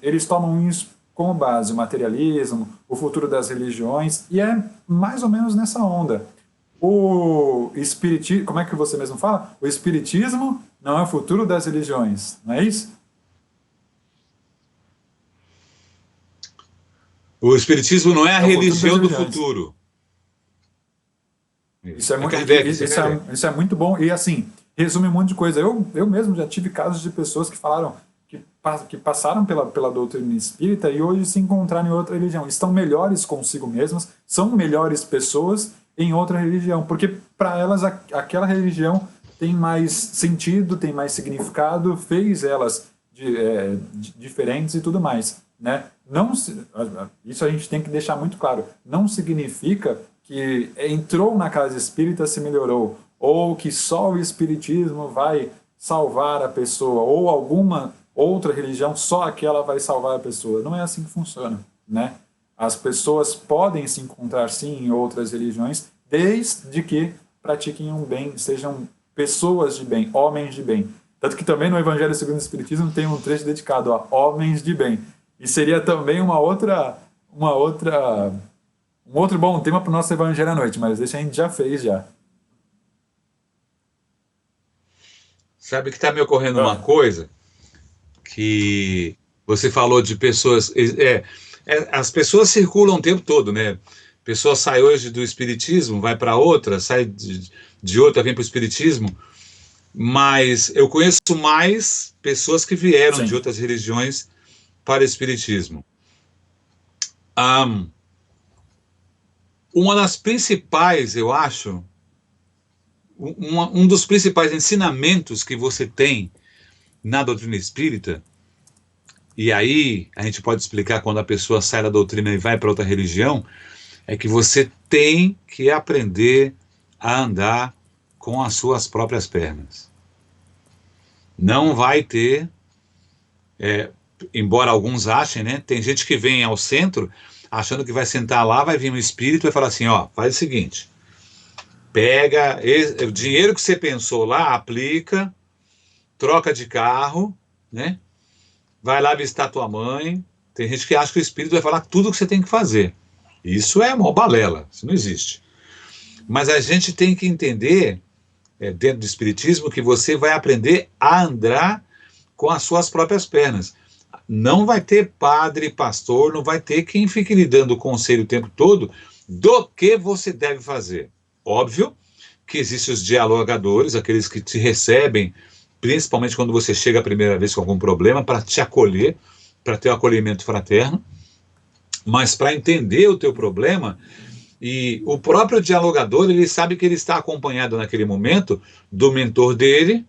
eles tomam isso como base, o materialismo, o futuro das religiões, e é mais ou menos nessa onda. O espiritismo, como é que você mesmo fala? O espiritismo não é o futuro das religiões, não é isso?
O espiritismo não é a
É o futuro das
religião do
religiões.
futuro.
Isso é,
É
muito,
Kardec, isso é Kardec.
isso é muito bom e, assim, resume um monte de coisa. Eu mesmo já tive casos de pessoas que falaram que passaram pela doutrina espírita e hoje se encontraram em outra religião. Estão melhores consigo mesmas, são melhores pessoas em outra religião, porque para elas aquela religião tem mais sentido, tem mais significado, fez elas diferentes e tudo mais, né? Não, isso a gente tem que deixar muito claro. Não significa que entrou na casa espírita se melhorou, ou que só o espiritismo vai salvar a pessoa, ou alguma outra religião, só aquela vai salvar a pessoa. Não é assim que funciona, né? As pessoas podem se encontrar sim em outras religiões, desde que pratiquem um bem, sejam pessoas de bem, homens de bem. Tanto que também no Evangelho segundo o Espiritismo tem um trecho dedicado a homens de bem. E seria também um outro bom tema para o nosso Evangelho à noite, mas esse a gente já fez já.
Sabe que está me ocorrendo uma coisa que você falou de pessoas. As pessoas circulam o tempo todo, né? A pessoa sai hoje do espiritismo, vai para outra, sai de outra, vem para o espiritismo. Mas eu conheço mais pessoas que vieram
Sim.
de outras religiões para o espiritismo. Uma das principais, eu acho, um dos principais ensinamentos que você tem na doutrina espírita, e aí a gente pode explicar quando a pessoa sai da doutrina e vai para outra religião, é que você tem que aprender a andar com as suas próprias pernas. Não vai ter, embora alguns achem, né? Tem gente que vem ao centro achando que vai sentar lá, vai vir um espírito e vai falar assim, ó, faz o seguinte, pega o dinheiro que você pensou lá, aplica, troca de carro, né? Vai lá visitar tua mãe. Tem gente que acha que o espírito vai falar tudo o que você tem que fazer. Isso é uma balela, isso não existe. Mas a gente tem que entender, dentro do espiritismo, que você vai aprender a andar com as suas próprias pernas. Não vai ter padre, pastor, não vai ter quem fique lhe dando conselho o tempo todo do que você deve fazer. Óbvio que existem os dialogadores, aqueles que te recebem, principalmente quando você chega a primeira vez com algum problema, para te acolher, para ter um acolhimento fraterno, mas para entender o teu problema. E o próprio dialogador, ele sabe que ele está acompanhado naquele momento do mentor dele.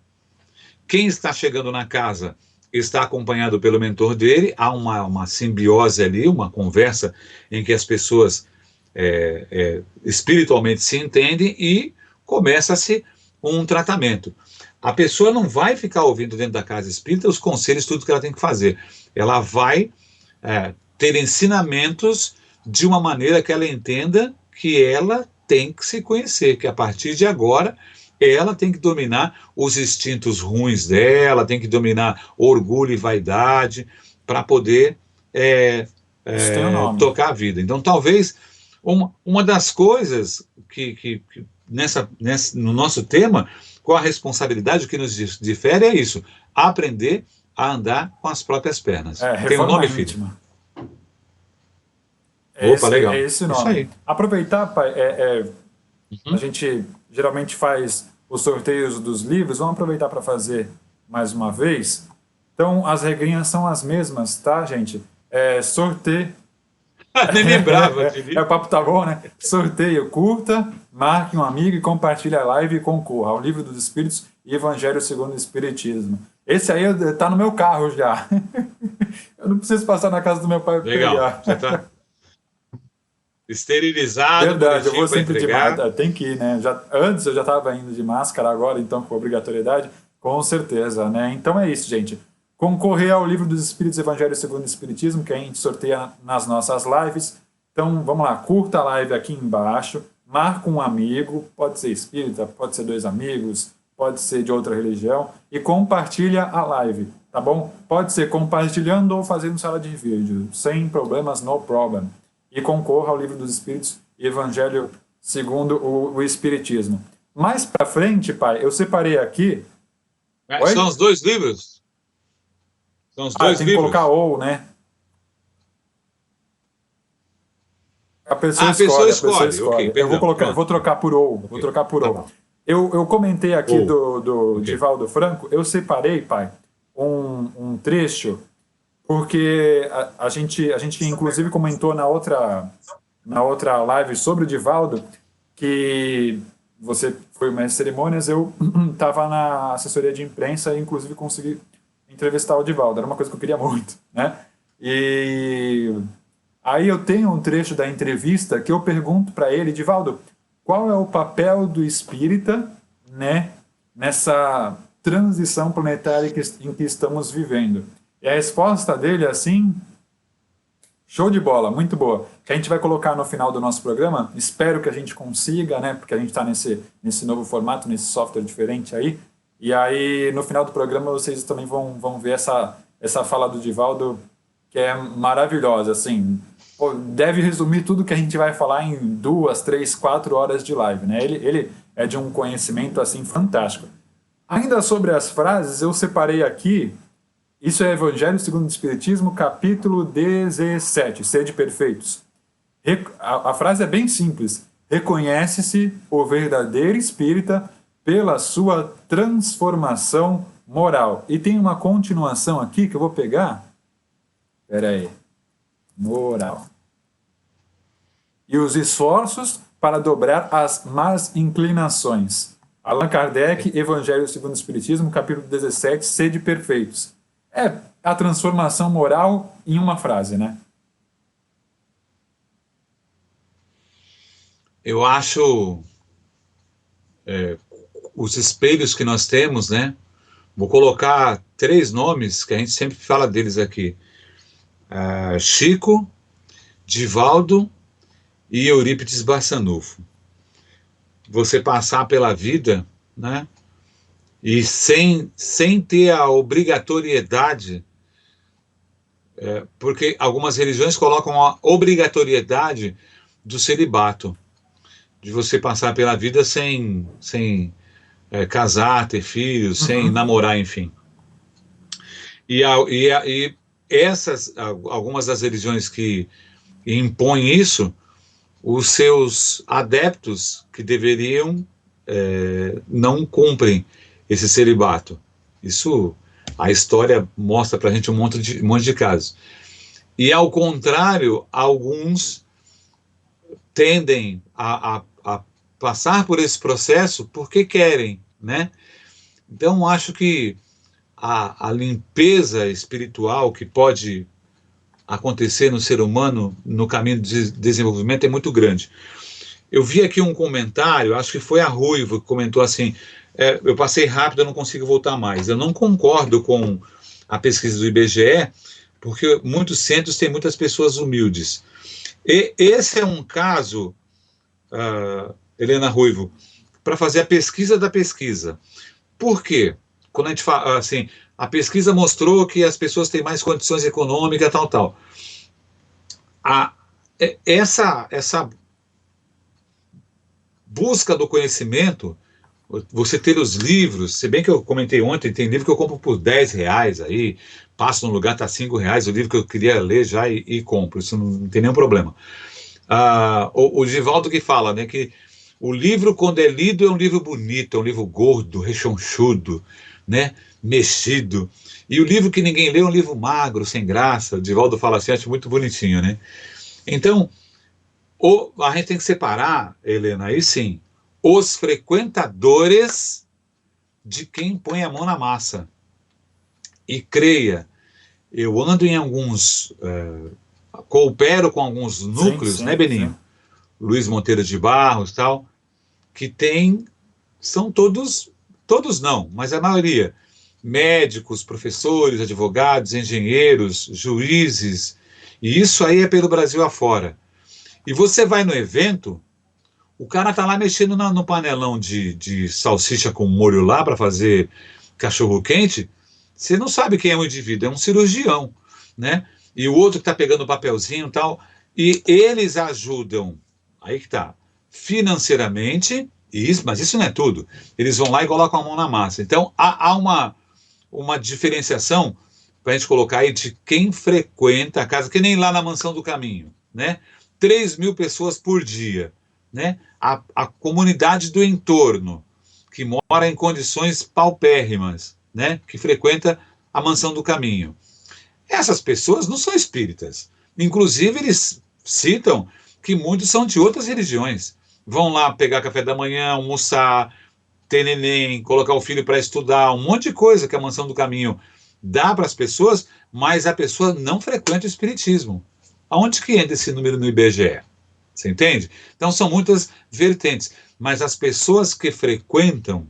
Quem está chegando na casa está acompanhado pelo mentor dele. Há uma simbiose ali, uma conversa em que as pessoas espiritualmente se entendem e começa-se um tratamento. A pessoa não vai ficar ouvindo dentro da casa espírita os conselhos, tudo que ela tem que fazer. Ela vai ter ensinamentos de uma maneira que ela entenda que ela tem que se conhecer, que a partir de agora ela tem que dominar os instintos ruins dela, tem que dominar orgulho e vaidade para poder tocar a vida. Então, talvez uma das coisas que no nosso tema, com a responsabilidade que nos difere, é isso: aprender a andar com as próprias pernas. Tem um nome, filho? Opa, legal.
É esse o nome. Isso aí. Aproveitar, pai, a gente geralmente faz os sorteios dos livros, vamos aproveitar para fazer mais uma vez. Então, as regrinhas são as mesmas, tá, gente? Sorteio.
Nem lembrava.
O papo tá bom, né? Sorteio, curta, marque um amigo e compartilhe a live e concorra ao Livro dos Espíritos e Evangelho segundo o Espiritismo. Esse aí tá no meu carro já. Eu não preciso passar na casa do meu pai para pegar.
Você tá esterilizado.
Verdade, eu vou sempre de máscara. Tem que ir, né? Antes eu já estava indo de máscara, agora então com obrigatoriedade, com certeza, né? Então é isso, gente. Concorrer ao Livro dos Espíritos, Evangelho segundo o Espiritismo, que a gente sorteia nas nossas lives. Então vamos lá, curta a live aqui embaixo, marca um amigo, pode ser espírita, pode ser 2 amigos, pode ser de outra religião, e compartilha a live, tá bom? Pode ser compartilhando ou fazendo sala de vídeo, sem problemas, no problem. E concorra ao Livro dos Espíritos e Evangelho segundo o Espiritismo. Mais para frente, pai, eu separei aqui...
São os 2 livros? São os 2 livros?
Tem que colocar ou, né? A pessoa escolhe. Okay, eu vou trocar por ou. Okay. Vou trocar por ou. Eu comentei aqui do Divaldo Franco, eu separei, pai, um trecho, porque a gente inclusive comentou na outra live sobre o Divaldo, que você foi mestre de cerimônias, eu estava na assessoria de imprensa e inclusive consegui entrevistar o Divaldo, era uma coisa que eu queria muito, né? E aí eu tenho um trecho da entrevista que eu pergunto para ele, Divaldo, qual é o papel do espírita, né, nessa transição planetária em que estamos vivendo? E a resposta dele é assim, show de bola, muito boa, que a gente vai colocar no final do nosso programa, espero que a gente consiga, né, porque a gente está nesse novo formato, nesse software diferente aí, e aí no final do programa vocês também vão ver essa fala do Divaldo, que é maravilhosa, assim, deve resumir tudo que a gente vai falar em 2, 3, 4 horas de live, né? Ele é de um conhecimento, assim, fantástico. Ainda sobre as frases, eu separei aqui, isso é Evangelho segundo o Espiritismo, capítulo 17, Sede Perfeitos. A frase é bem simples. Reconhece-se o verdadeiro espírita pela sua transformação moral. E tem uma continuação aqui que eu vou pegar. Espera aí. Moral. E os esforços para dobrar as más inclinações. Allan Kardec, Evangelho segundo o Espiritismo, capítulo 17, Sede Perfeitos. É a transformação moral em uma frase, né?
Eu acho os espelhos que nós temos, né? Vou colocar 3 nomes que a gente sempre fala deles aqui. Chico, Divaldo e Eurípides Barçanufo. Você passar pela vida, né, e sem ter a obrigatoriedade, porque algumas religiões colocam a obrigatoriedade do celibato, de você passar pela vida sem casar, ter filhos, sem namorar, enfim. E algumas das religiões que impõem isso, os seus adeptos que deveriam não cumprem esse celibato. Isso, a história mostra para a gente um monte de casos. E, ao contrário, alguns tendem a passar por esse processo porque querem, né? Então, acho que a limpeza espiritual que pode acontecer no ser humano no caminho de desenvolvimento é muito grande. Eu vi aqui um comentário, acho que foi a Ruivo que comentou assim, eu passei rápido, eu não consigo voltar mais. Eu não concordo com a pesquisa do IBGE, porque muitos centros têm muitas pessoas humildes. E esse é um caso, Helena Ruivo, para fazer a pesquisa da pesquisa. Por quê? Quando a gente fala assim, a pesquisa mostrou que as pessoas têm mais condições econômicas, tal. Essa busca do conhecimento, você ter os livros, se bem que eu comentei ontem, tem livro que eu compro por R$10 aí, passo num lugar, tá R$5, o livro que eu queria ler já e compro, isso não tem nenhum problema. O Givaldo que fala, né, que o livro, quando é lido, é um livro bonito, é um livro gordo, rechonchudo, né, mexido. E o livro que ninguém lê é um livro magro, sem graça. O Givaldo fala assim, acho muito bonitinho, né? Então, a gente tem que separar, Helena, aí sim, os frequentadores de quem põe a mão na massa. E creia, eu ando em alguns, coopero com alguns núcleos, sim, né, Beninho? Sim. Luiz Monteiro de Barros, tal, que são todos não, mas a maioria, médicos, professores, advogados, engenheiros, juízes, e isso aí é pelo Brasil afora. E você vai no evento, o cara tá lá mexendo no panelão de salsicha com molho lá para fazer cachorro-quente, você não sabe quem é o indivíduo, é um cirurgião, né? E o outro que tá pegando o papelzinho e tal, e eles ajudam, aí que tá, financeiramente, mas isso não é tudo. Eles vão lá e colocam a mão na massa. Então, há uma diferenciação para a gente colocar aí de quem frequenta a casa, que nem lá na Mansão do Caminho, né? 3.000 pessoas por dia, né? A comunidade do entorno, que mora em condições paupérrimas, né? Que frequenta a Mansão do Caminho. Essas pessoas não são espíritas. Inclusive, eles citam que muitos são de outras religiões. Vão lá pegar café da manhã, almoçar, ter neném, colocar o filho para estudar, um monte de coisa que a Mansão do Caminho dá para as pessoas, mas a pessoa não frequenta o espiritismo. Aonde que entra esse número no IBGE? Você entende? Então são muitas vertentes, mas as pessoas que frequentam,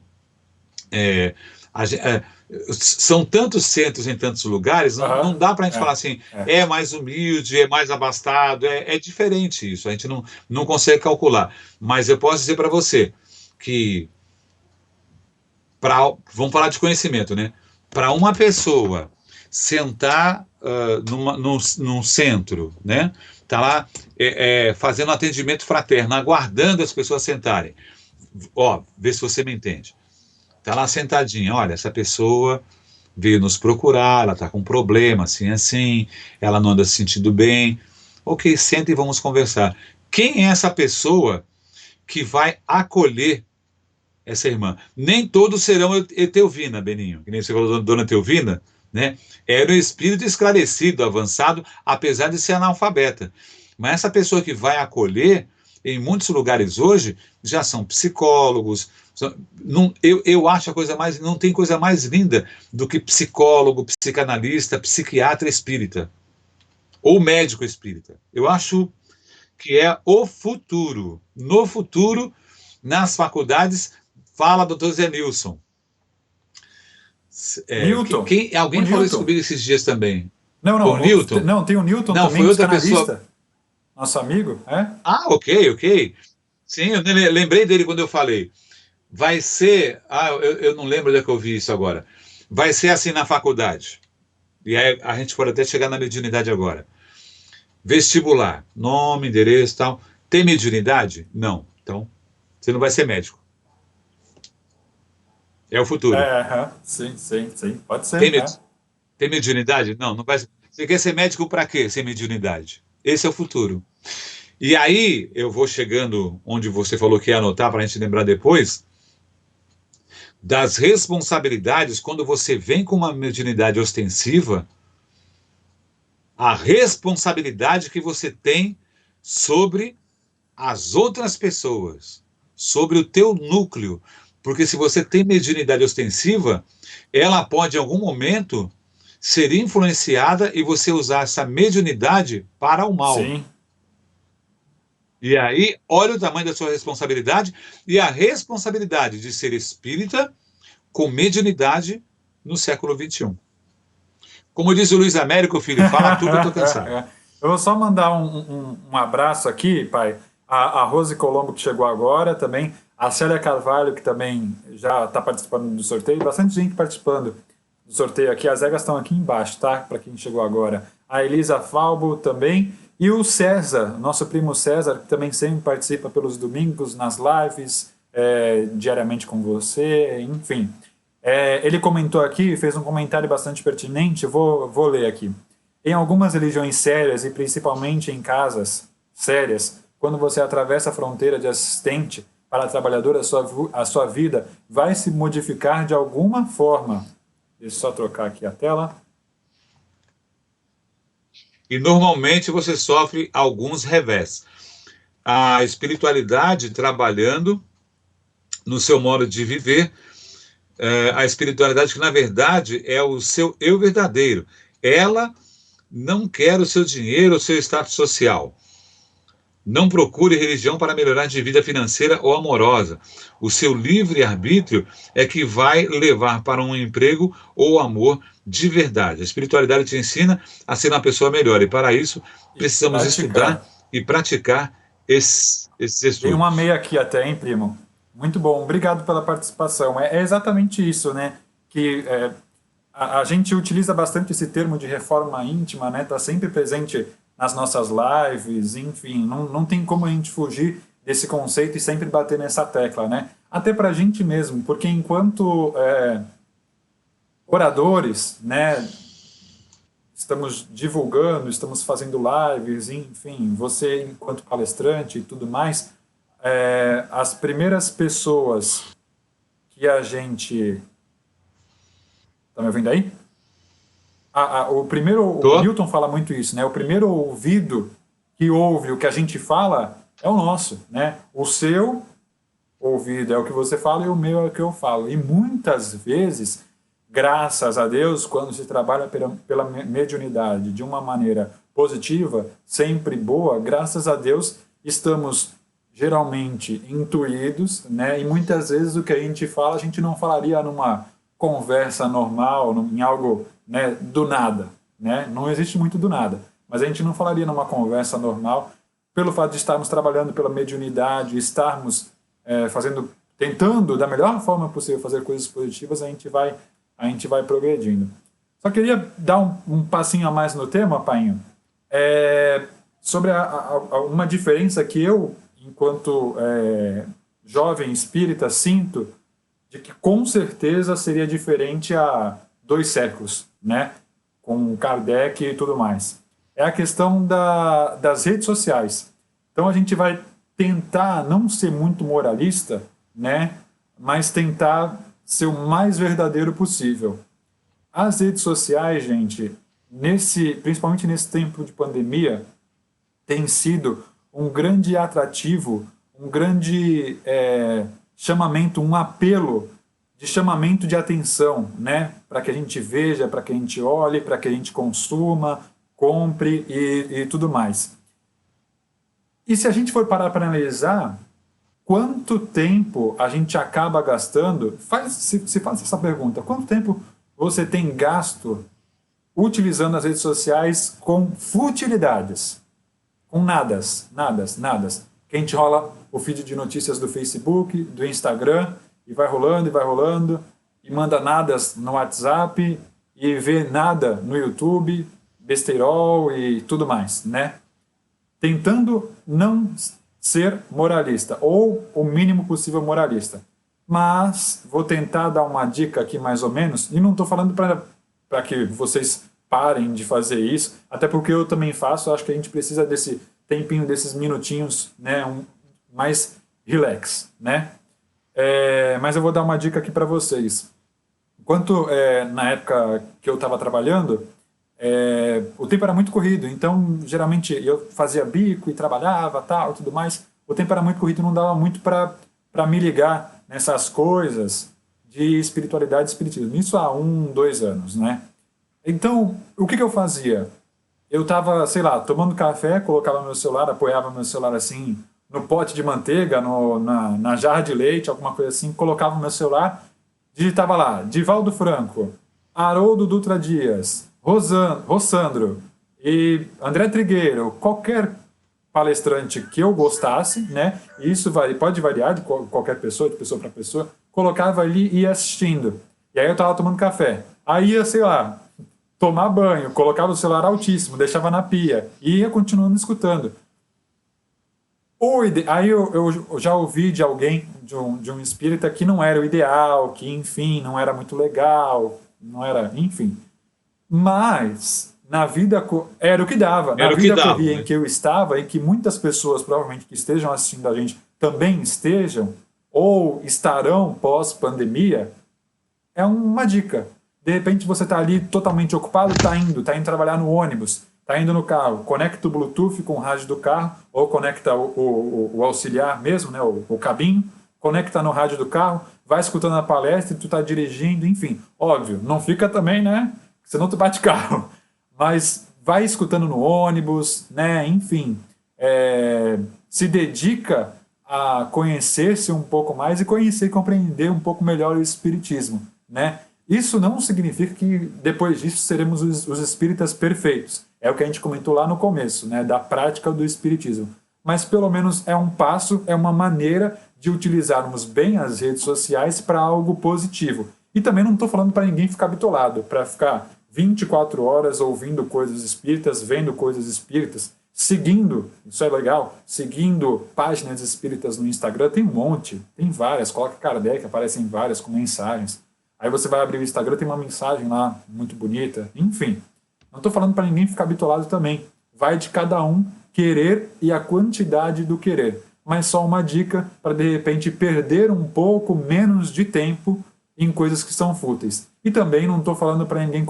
são tantos centros em tantos lugares, não dá para a gente falar assim, é mais humilde, é mais abastado, é diferente isso, a gente não consegue calcular. Mas eu posso dizer para você que, vamos falar de conhecimento, né? Para uma pessoa sentar num centro, né? Tá lá fazendo atendimento fraterno, aguardando as pessoas sentarem. Vê se você me entende. Tá lá sentadinha, olha, essa pessoa veio nos procurar, ela está com um problema, assim, ela não anda se sentindo bem. Ok, senta e vamos conversar. Quem é essa pessoa que vai acolher essa irmã? Nem todos serão Etelvina, Beninho, que nem você falou, dona Etelvina, né? Era um espírito esclarecido, avançado, apesar de ser analfabeta. Mas essa pessoa que vai acolher, em muitos lugares hoje, já são psicólogos. Eu acho não tem coisa mais linda do que psicólogo, psicanalista, psiquiatra espírita, ou médico espírita. Eu acho que é o futuro. No futuro, nas faculdades, fala doutor Zé Nilson.
Newton.
Alguém falou isso comigo esses dias também.
Não,
Newton?
Não, tem o Newton
não,
também,
foi outra pessoa.
Nosso amigo, é?
Ok. Sim, eu lembrei dele quando eu falei. Vai ser... eu não lembro onde é que eu vi isso agora. Vai ser assim na faculdade. E aí a gente pode até chegar na mediunidade agora. Vestibular, nome, endereço e tal. Tem mediunidade? Não. Então, você não vai ser médico. É o futuro.
Sim. Pode ser.
Tem mediunidade? Não vai ser. Você quer ser médico para quê, sem mediunidade? Esse é o futuro. E aí, eu vou chegando onde você falou que ia anotar para a gente lembrar depois. das responsabilidades, quando você vem com uma mediunidade ostensiva, a responsabilidade que você tem sobre as outras pessoas, sobre o teu núcleo. Porque se você tem mediunidade ostensiva, ela pode, em algum momento, ser influenciada e você usar essa mediunidade para o mal.
Sim.
E aí, olha o tamanho da sua responsabilidade e a responsabilidade de ser espírita com mediunidade no século XXI. Como diz o Luiz Américo, filho, fala tudo, eu tô cansado.
Eu vou só mandar um abraço aqui, pai. A Rose Colombo, que chegou agora também. A Célia Carvalho, que também já está participando do sorteio. Bastante gente participando do sorteio aqui. As regras estão aqui embaixo, tá? Para quem chegou agora. A Elisa Falbo também. E o César, nosso primo César, que também sempre participa pelos domingos nas lives, diariamente com você, enfim. Ele comentou aqui, fez um comentário bastante pertinente, vou ler aqui. Em algumas religiões sérias, e principalmente em casas sérias, quando você atravessa a fronteira de assistente para trabalhador, a sua vida vai se modificar de alguma forma. Deixa eu só trocar aqui a tela.
E normalmente você sofre alguns revés. A espiritualidade trabalhando no seu modo de viver, a espiritualidade que na verdade é o seu eu verdadeiro. Ela não quer o seu dinheiro, o seu status social. Não procure religião para melhorar de vida financeira ou amorosa. O seu livre-arbítrio é que vai levar para um emprego ou amor de verdade. A espiritualidade te ensina a ser uma pessoa melhor. E para isso, precisamos estudar e praticar esses estudos.
Tem uma meia aqui até, hein, primo? Muito bom. Obrigado pela participação. É exatamente isso, né? Que a gente utiliza bastante esse termo de reforma íntima, né? Está sempre presente nas nossas lives, enfim, não tem como a gente fugir desse conceito e sempre bater nessa tecla, né? Até para a gente mesmo, porque enquanto oradores, né, estamos divulgando, estamos fazendo lives, enfim, você enquanto palestrante e tudo mais, as primeiras pessoas que a gente... Tá me ouvindo aí? O Newton fala muito isso, né? O primeiro ouvido que ouve o que a gente fala é o nosso, né? O seu ouvido é o que você fala e o meu é o que eu falo. E muitas vezes, graças a Deus, quando se trabalha pela mediunidade de uma maneira positiva, sempre boa, graças a Deus, estamos geralmente intuídos, né? E muitas vezes o que a gente fala, a gente não falaria numa conversa normal, em algo, né, do nada, né? Não existe muito do nada, mas a gente não falaria numa conversa normal pelo fato de estarmos trabalhando pela mediunidade, estarmos tentando da melhor forma possível fazer coisas positivas, a gente vai progredindo. Só queria dar um passinho a mais no tema, Painho, sobre uma diferença que eu, enquanto jovem espírita, sinto de que com certeza seria diferente há 2 séculos, né? Com Kardec e tudo mais. É a questão das redes sociais. Então a gente vai tentar não ser muito moralista, né? Mas tentar ser o mais verdadeiro possível. As redes sociais, gente, principalmente nesse tempo de pandemia, tem sido um grande atrativo, um grande chamamento, um apelo de chamamento de atenção, né? Para que a gente veja, para que a gente olhe, para que a gente consuma, compre e tudo mais. E se a gente for parar para analisar, quanto tempo a gente acaba gastando, se faz essa pergunta, quanto tempo você tem gasto utilizando as redes sociais com futilidades, com nadas, que a gente rola o feed de notícias do Facebook, do Instagram, e vai rolando, e manda nadas no WhatsApp, e vê nada no YouTube, besteirol e tudo mais, né? Tentando não ser moralista, ou o mínimo possível moralista. Mas vou tentar dar uma dica aqui mais ou menos, e não estou falando para que vocês parem de fazer isso, até porque eu também faço, acho que a gente precisa desse tempinho, desses minutinhos, né, mais relax, né? Mas eu vou dar uma dica aqui para vocês. Enquanto na época que eu estava trabalhando, o tempo era muito corrido, então geralmente eu fazia bico e trabalhava tal e tudo mais. O tempo era muito corrido, não dava muito para me ligar nessas coisas de espiritualidade e espiritismo. Isso há 1, 2 anos, né? Então, o que eu fazia? Eu estava, sei lá, tomando café, colocava meu celular, apoiava meu celular assim no pote de manteiga, na jarra de leite, alguma coisa assim, colocava o meu celular, digitava lá, Divaldo Franco, Haroldo Dutra Dias, Rossandro e André Trigueiro, qualquer palestrante que eu gostasse, né? E isso pode variar de qualquer pessoa, de pessoa para pessoa, colocava ali e ia assistindo. E aí eu estava tomando café. Aí ia, sei lá, tomar banho, colocava o celular altíssimo, deixava na pia e ia continuando escutando. Aí eu já ouvi de alguém, de um espírita, que não era o ideal, que, enfim, não era muito legal, não era, enfim. Mas, na vida, era o que dava. Na
Era o que
vida
dava,
corrida
né?
em que eu estava, e que muitas pessoas, provavelmente, que estejam assistindo a gente, também estejam, ou estarão pós-pandemia, é uma dica. De repente você está ali totalmente ocupado, está indo trabalhar no ônibus, está indo no carro, conecta o Bluetooth com o rádio do carro, ou conecta o auxiliar mesmo, né, o cabinho, conecta no rádio do carro, vai escutando a palestra e tu está dirigindo, enfim. Óbvio, não fica também, né, senão tu bate carro. Mas vai escutando no ônibus, né, enfim. Se dedica a conhecer-se um pouco mais e conhecer e compreender um pouco melhor o espiritismo, né? Isso não significa que depois disso seremos os espíritas perfeitos. É o que a gente comentou lá no começo, né, da prática do espiritismo. Mas pelo menos é um passo, é uma maneira de utilizarmos bem as redes sociais para algo positivo. E também não estou falando para ninguém ficar bitolado, para ficar 24 horas ouvindo coisas espíritas, vendo coisas espíritas, seguindo, isso é legal, seguindo páginas espíritas no Instagram, tem um monte, tem várias, coloca Kardec, aparecem várias com mensagens. Aí você vai abrir o Instagram, tem uma mensagem lá muito bonita. Enfim, não estou falando para ninguém ficar bitolado também. Vai de cada um querer e a quantidade do querer. Mas só uma dica para, de repente, perder um pouco menos de tempo em coisas que são fúteis. E também não estou falando para ninguém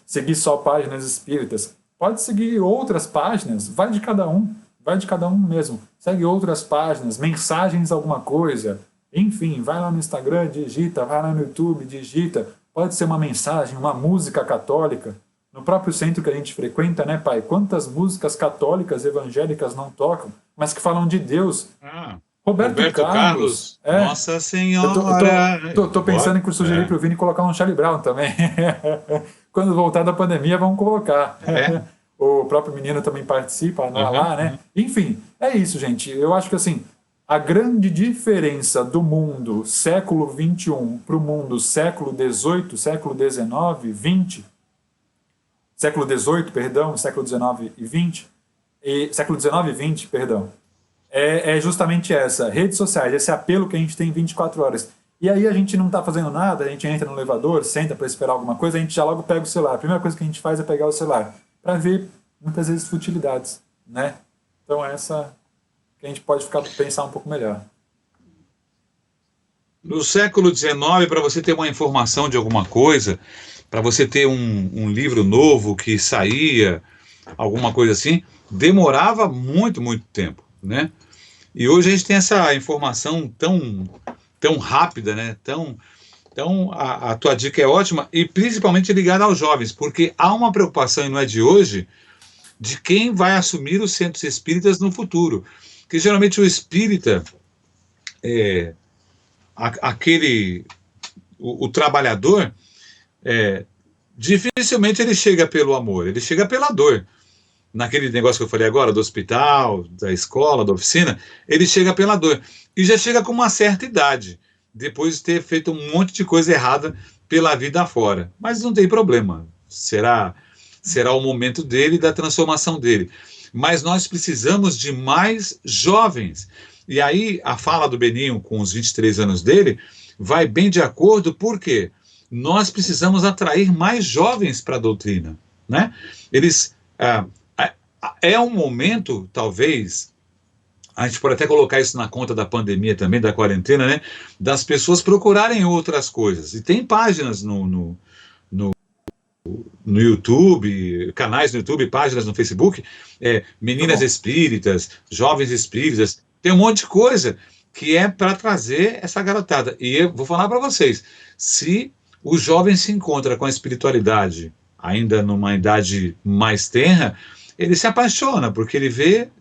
seguir só páginas espíritas. Pode seguir outras páginas, vai de cada um mesmo. Segue outras páginas, mensagens, alguma coisa. Enfim, vai lá no Instagram, digita, vai lá no YouTube, digita. Pode ser uma mensagem, uma música católica. No próprio centro que a gente frequenta, né, pai? Quantas músicas católicas, evangélicas não tocam, mas que falam de Deus. Roberto Carlos.
Nossa Senhora.
Eu tô pensando em sugerir para o Vini colocar um Charlie Brown também. Quando voltar da pandemia, vamos colocar. O próprio menino também participa lá, né? Enfim, é isso, gente. Eu acho que assim, a grande diferença do mundo século XXI para o mundo século XVIII, século XIX, XX, século XVIII, perdão, século XIX e XX, século XIX e XX, perdão, é justamente essa, redes sociais, esse apelo que a gente tem 24 horas. E aí a gente não está fazendo nada, a gente entra no elevador, senta para esperar alguma coisa, a gente já logo pega o celular. A primeira coisa que a gente faz é pegar o celular, para ver, muitas vezes, futilidades, né? Então essa que a gente pode pensar um pouco melhor.
No século XIX, para você ter uma informação de alguma coisa, para você ter um livro novo que saía, alguma coisa assim, demorava muito, muito tempo, né? E hoje a gente tem essa informação tão rápida, né? Então, a tua dica é ótima, e principalmente ligada aos jovens, porque há uma preocupação, e não é de hoje, de quem vai assumir os centros espíritas no futuro. Porque geralmente o espírita, o trabalhador, dificilmente ele chega pelo amor, ele chega pela dor. Naquele negócio que eu falei agora, do hospital, da escola, da oficina, ele chega pela dor. E já chega com uma certa idade, depois de ter feito um monte de coisa errada pela vida afora. Mas não tem problema, será o momento dele, da transformação dele. Mas nós precisamos de mais jovens. E aí a fala do Beninho, com os 23 anos dele, vai bem de acordo, porque nós precisamos atrair mais jovens para a doutrina, né? É um momento, talvez, a gente pode até colocar isso na conta da pandemia também, da quarentena, né? Das pessoas procurarem outras coisas. E tem páginas no YouTube, canais no YouTube, páginas no Facebook, meninas espíritas, jovens espíritas, tem um monte de coisa que é para trazer essa garotada. E eu vou falar para vocês, se o jovem se encontra com a espiritualidade ainda numa idade mais tenra, ele se apaixona, porque ele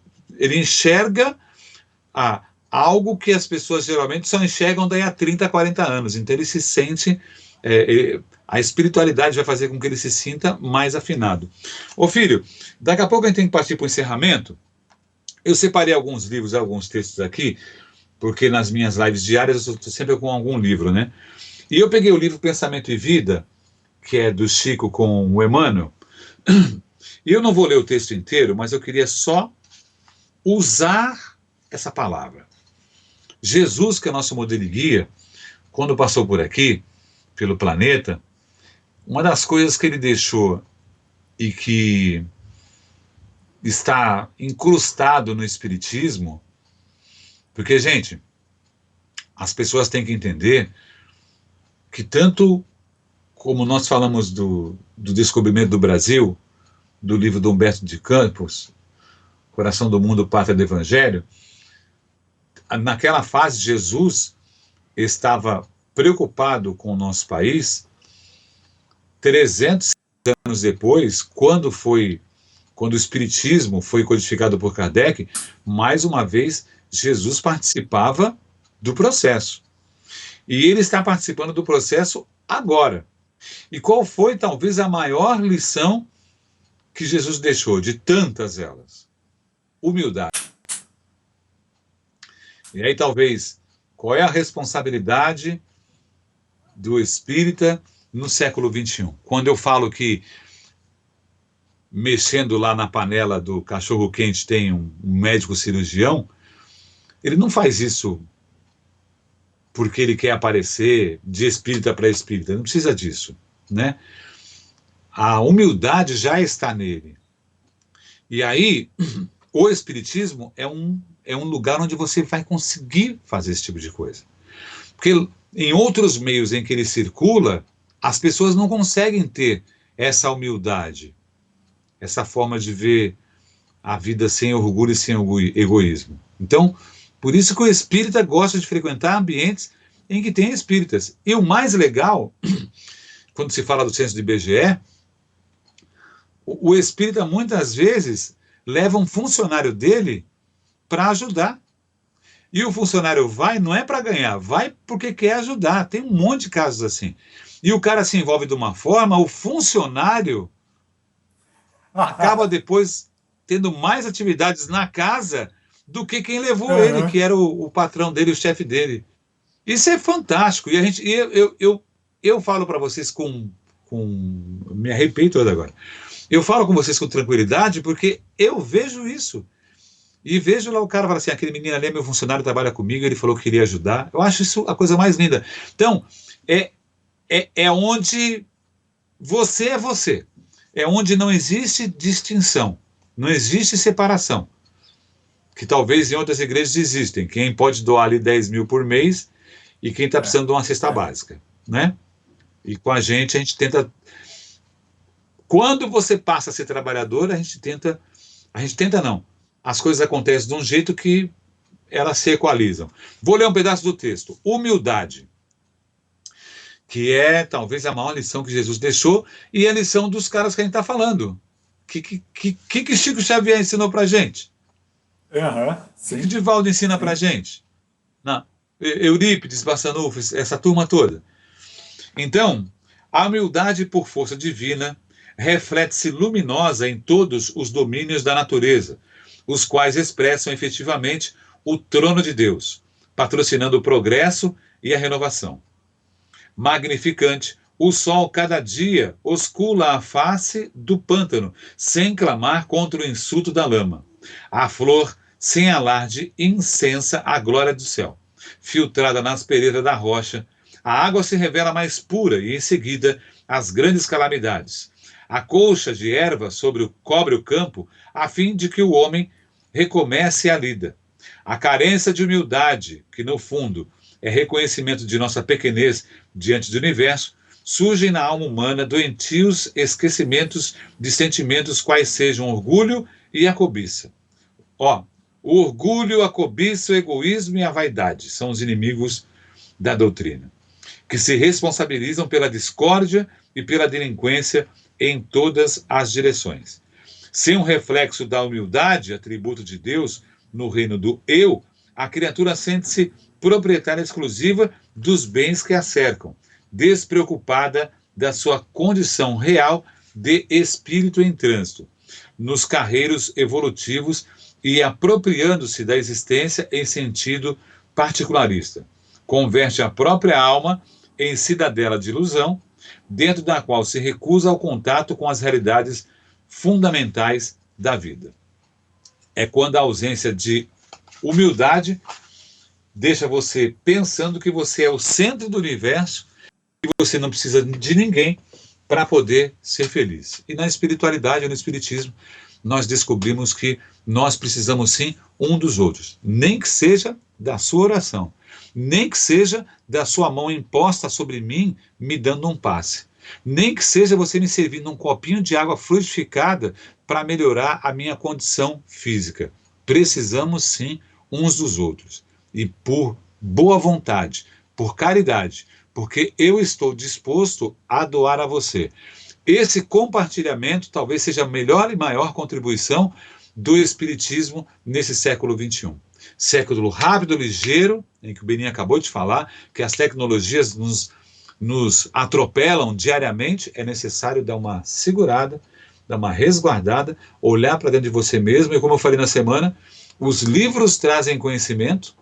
enxerga algo que as pessoas geralmente só enxergam daí a 30, 40 anos. Então ele se sente, a espiritualidade vai fazer com que ele se sinta mais afinado. Ô filho, daqui a pouco a gente tem que partir para o encerramento. Eu separei alguns livros, alguns textos aqui, porque nas minhas lives diárias eu estou sempre com algum livro, né? E eu peguei o livro Pensamento e Vida, que é do Chico com o Emmanuel, e eu não vou ler o texto inteiro, mas eu queria só usar essa palavra. Jesus, que é nosso modelo e guia, quando passou por aqui, pelo planeta, uma das coisas que ele deixou e que está incrustado no Espiritismo, porque, gente, as pessoas têm que entender que tanto como nós falamos do descobrimento do Brasil, do livro do Humberto de Campos, Coração do Mundo, Pátria do Evangelho, naquela fase Jesus estava preocupado com o nosso país. 300 anos depois, quando o Espiritismo foi codificado por Kardec, mais uma vez Jesus participava do processo. E ele está participando do processo agora. E qual foi, talvez, a maior lição que Jesus deixou, de tantas elas? Humildade. E aí, talvez, qual é a responsabilidade do espírita no século XXI? Quando eu falo que, mexendo lá na panela do cachorro-quente, tem um médico cirurgião, ele não faz isso porque ele quer aparecer de espírita para espírita, não precisa disso, né? A humildade já está nele. E aí, o espiritismo é um lugar onde você vai conseguir fazer esse tipo de coisa. Porque em outros meios em que ele circula, as pessoas não conseguem ter essa humildade, essa forma de ver a vida sem orgulho e sem egoísmo. Então, por isso que o espírita gosta de frequentar ambientes em que tem espíritas. E o mais legal, quando se fala do censo do IBGE, o espírita muitas vezes leva um funcionário dele para ajudar. E o funcionário vai, não é para ganhar, vai porque quer ajudar. Tem um monte de casos assim. E o cara se envolve de uma forma, o funcionário acaba depois tendo mais atividades na casa do que quem levou ele, que era o patrão dele, o chefe dele. Isso é fantástico. E eu falo para vocês me arrepio todo agora. Eu falo com vocês com tranquilidade porque eu vejo isso. E vejo lá o cara fala assim, aquele menino ali é meu funcionário, trabalha comigo, ele falou que queria ajudar. Eu acho isso a coisa mais linda. Então, é onde você é você. É onde não existe distinção. Não existe separação. Que talvez em outras igrejas existem. Quem pode doar ali 10 mil por mês e quem está precisando de uma cesta básica, né? E com a gente tenta... Quando você passa a ser trabalhador, a gente tenta não. As coisas acontecem de um jeito que elas se equalizam. Vou ler um pedaço do texto. Humildade, que é talvez a maior lição que Jesus deixou e a lição dos caras que a gente está falando. Que Chico Xavier ensinou para a gente? O que Divaldo ensina para a gente? Não. Eurípides, Bassanufo, essa turma toda. Então, a humildade por força divina reflete-se luminosa em todos os domínios da natureza, os quais expressam efetivamente o trono de Deus, patrocinando o progresso e a renovação. Magnificante, o sol cada dia oscula a face do pântano, sem clamar contra o insulto da lama. A flor, sem alarde, incensa a glória do céu. Filtrada na aspereza da rocha, a água se revela mais pura e, em seguida, as grandes calamidades. A colcha de erva cobre o campo, a fim de que o homem recomece a lida. A carência de humildade, que no fundo é reconhecimento de nossa pequenez diante do universo, surgem na alma humana doentios esquecimentos de sentimentos quais sejam orgulho e a cobiça. Ó, o orgulho, a cobiça, o egoísmo e a vaidade são os inimigos da doutrina, que se responsabilizam pela discórdia e pela delinquência em todas as direções. Sem um reflexo da humildade, atributo de Deus, no reino do eu, a criatura sente-se proprietária exclusiva dos bens que a cercam, despreocupada da sua condição real de espírito em trânsito, nos carreiros evolutivos e apropriando-se da existência em sentido particularista. Converte a própria alma em cidadela de ilusão, dentro da qual se recusa ao contato com as realidades fundamentais da vida. É quando a ausência de humildade deixa você pensando que você é o centro do universo e você não precisa de ninguém para poder ser feliz. E na espiritualidade, no espiritismo, nós descobrimos que nós precisamos sim um dos outros, nem que seja da sua oração, nem que seja da sua mão imposta sobre mim, me dando um passe, nem que seja você me servindo um copinho de água fluidificada para melhorar a minha condição física. Precisamos sim uns dos outros. E por boa vontade, por caridade, porque eu estou disposto a doar a você. Esse compartilhamento talvez seja a melhor e maior contribuição do Espiritismo nesse século XXI. Século rápido, ligeiro, em que o Beninho acabou de falar, que as tecnologias nos atropelam diariamente, é necessário dar uma segurada, dar uma resguardada, olhar para dentro de você mesmo, e como eu falei na semana, os livros trazem conhecimento,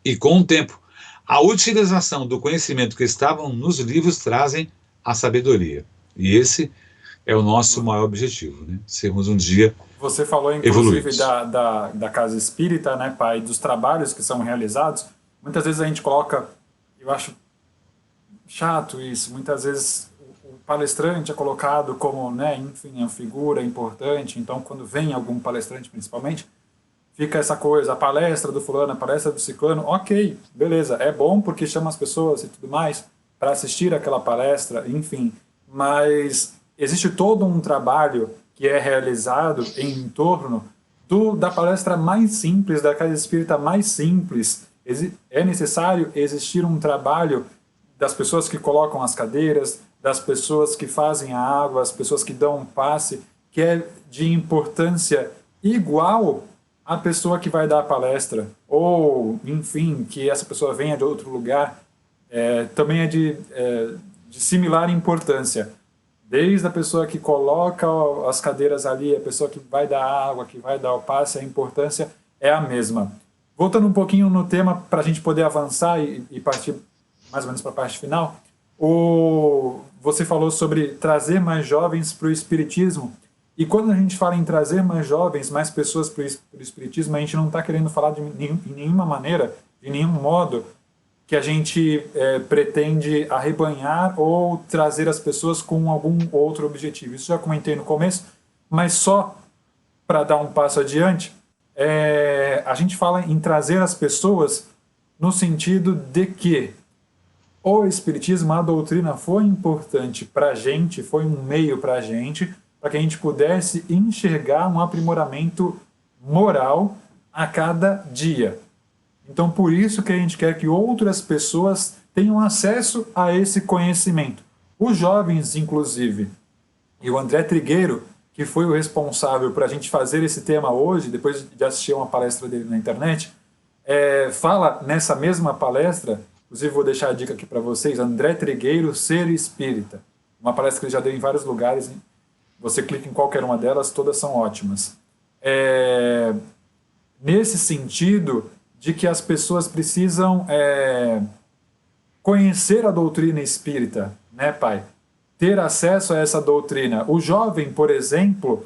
e com o tempo, a utilização do conhecimento que estavam nos livros trazem a sabedoria. E esse é o nosso maior objetivo, né? Sermos um dia
Você falou, inclusive, da casa espírita, né, pai, dos trabalhos que são realizados. Muitas vezes a gente coloca, eu acho chato isso, muitas vezes o palestrante é colocado como, né, enfim, uma figura importante, então quando vem algum palestrante, principalmente, fica essa coisa, a palestra do fulano, a palestra do ciclano, ok, beleza, é bom porque chama as pessoas e tudo mais para assistir aquela palestra, enfim, mas existe todo um trabalho que é realizado em torno da palestra mais simples, da casa espírita mais simples. É necessário existir um trabalho das pessoas que colocam as cadeiras, das pessoas que fazem a água, as pessoas que dão um passe, que é de importância igual à pessoa que vai dar a palestra, ou, enfim, que essa pessoa venha de outro lugar, também é de similar importância. Desde a pessoa que coloca as cadeiras ali, a pessoa que vai dar água, que vai dar o passe, a importância é a mesma. Voltando um pouquinho no tema, para a gente poder avançar e partir mais ou menos para a parte final, você falou sobre trazer mais jovens para o Espiritismo. E quando a gente fala em trazer mais jovens, mais pessoas para o Espiritismo, a gente não está querendo falar de nenhuma maneira, de nenhum modo, que a gente pretende arrebanhar ou trazer as pessoas com algum outro objetivo. Isso já comentei no começo, mas só para dar um passo adiante, a gente fala em trazer as pessoas no sentido de que o Espiritismo, a doutrina foi importante para a gente, foi um meio para a gente, para que a gente pudesse enxergar um aprimoramento moral a cada dia. Então, por isso que a gente quer que outras pessoas tenham acesso a esse conhecimento. Os jovens, inclusive, e o André Trigueiro, que foi o responsável por a gente fazer esse tema hoje, depois de assistir uma palestra dele na internet, fala nessa mesma palestra, inclusive vou deixar a dica aqui para vocês, André Trigueiro, Ser Espírita. Uma palestra que ele já deu em vários lugares, hein? Você clica em qualquer uma delas, todas são ótimas. Nesse sentido de que as pessoas precisam conhecer a doutrina espírita, né, pai? Ter acesso a essa doutrina. O jovem, por exemplo,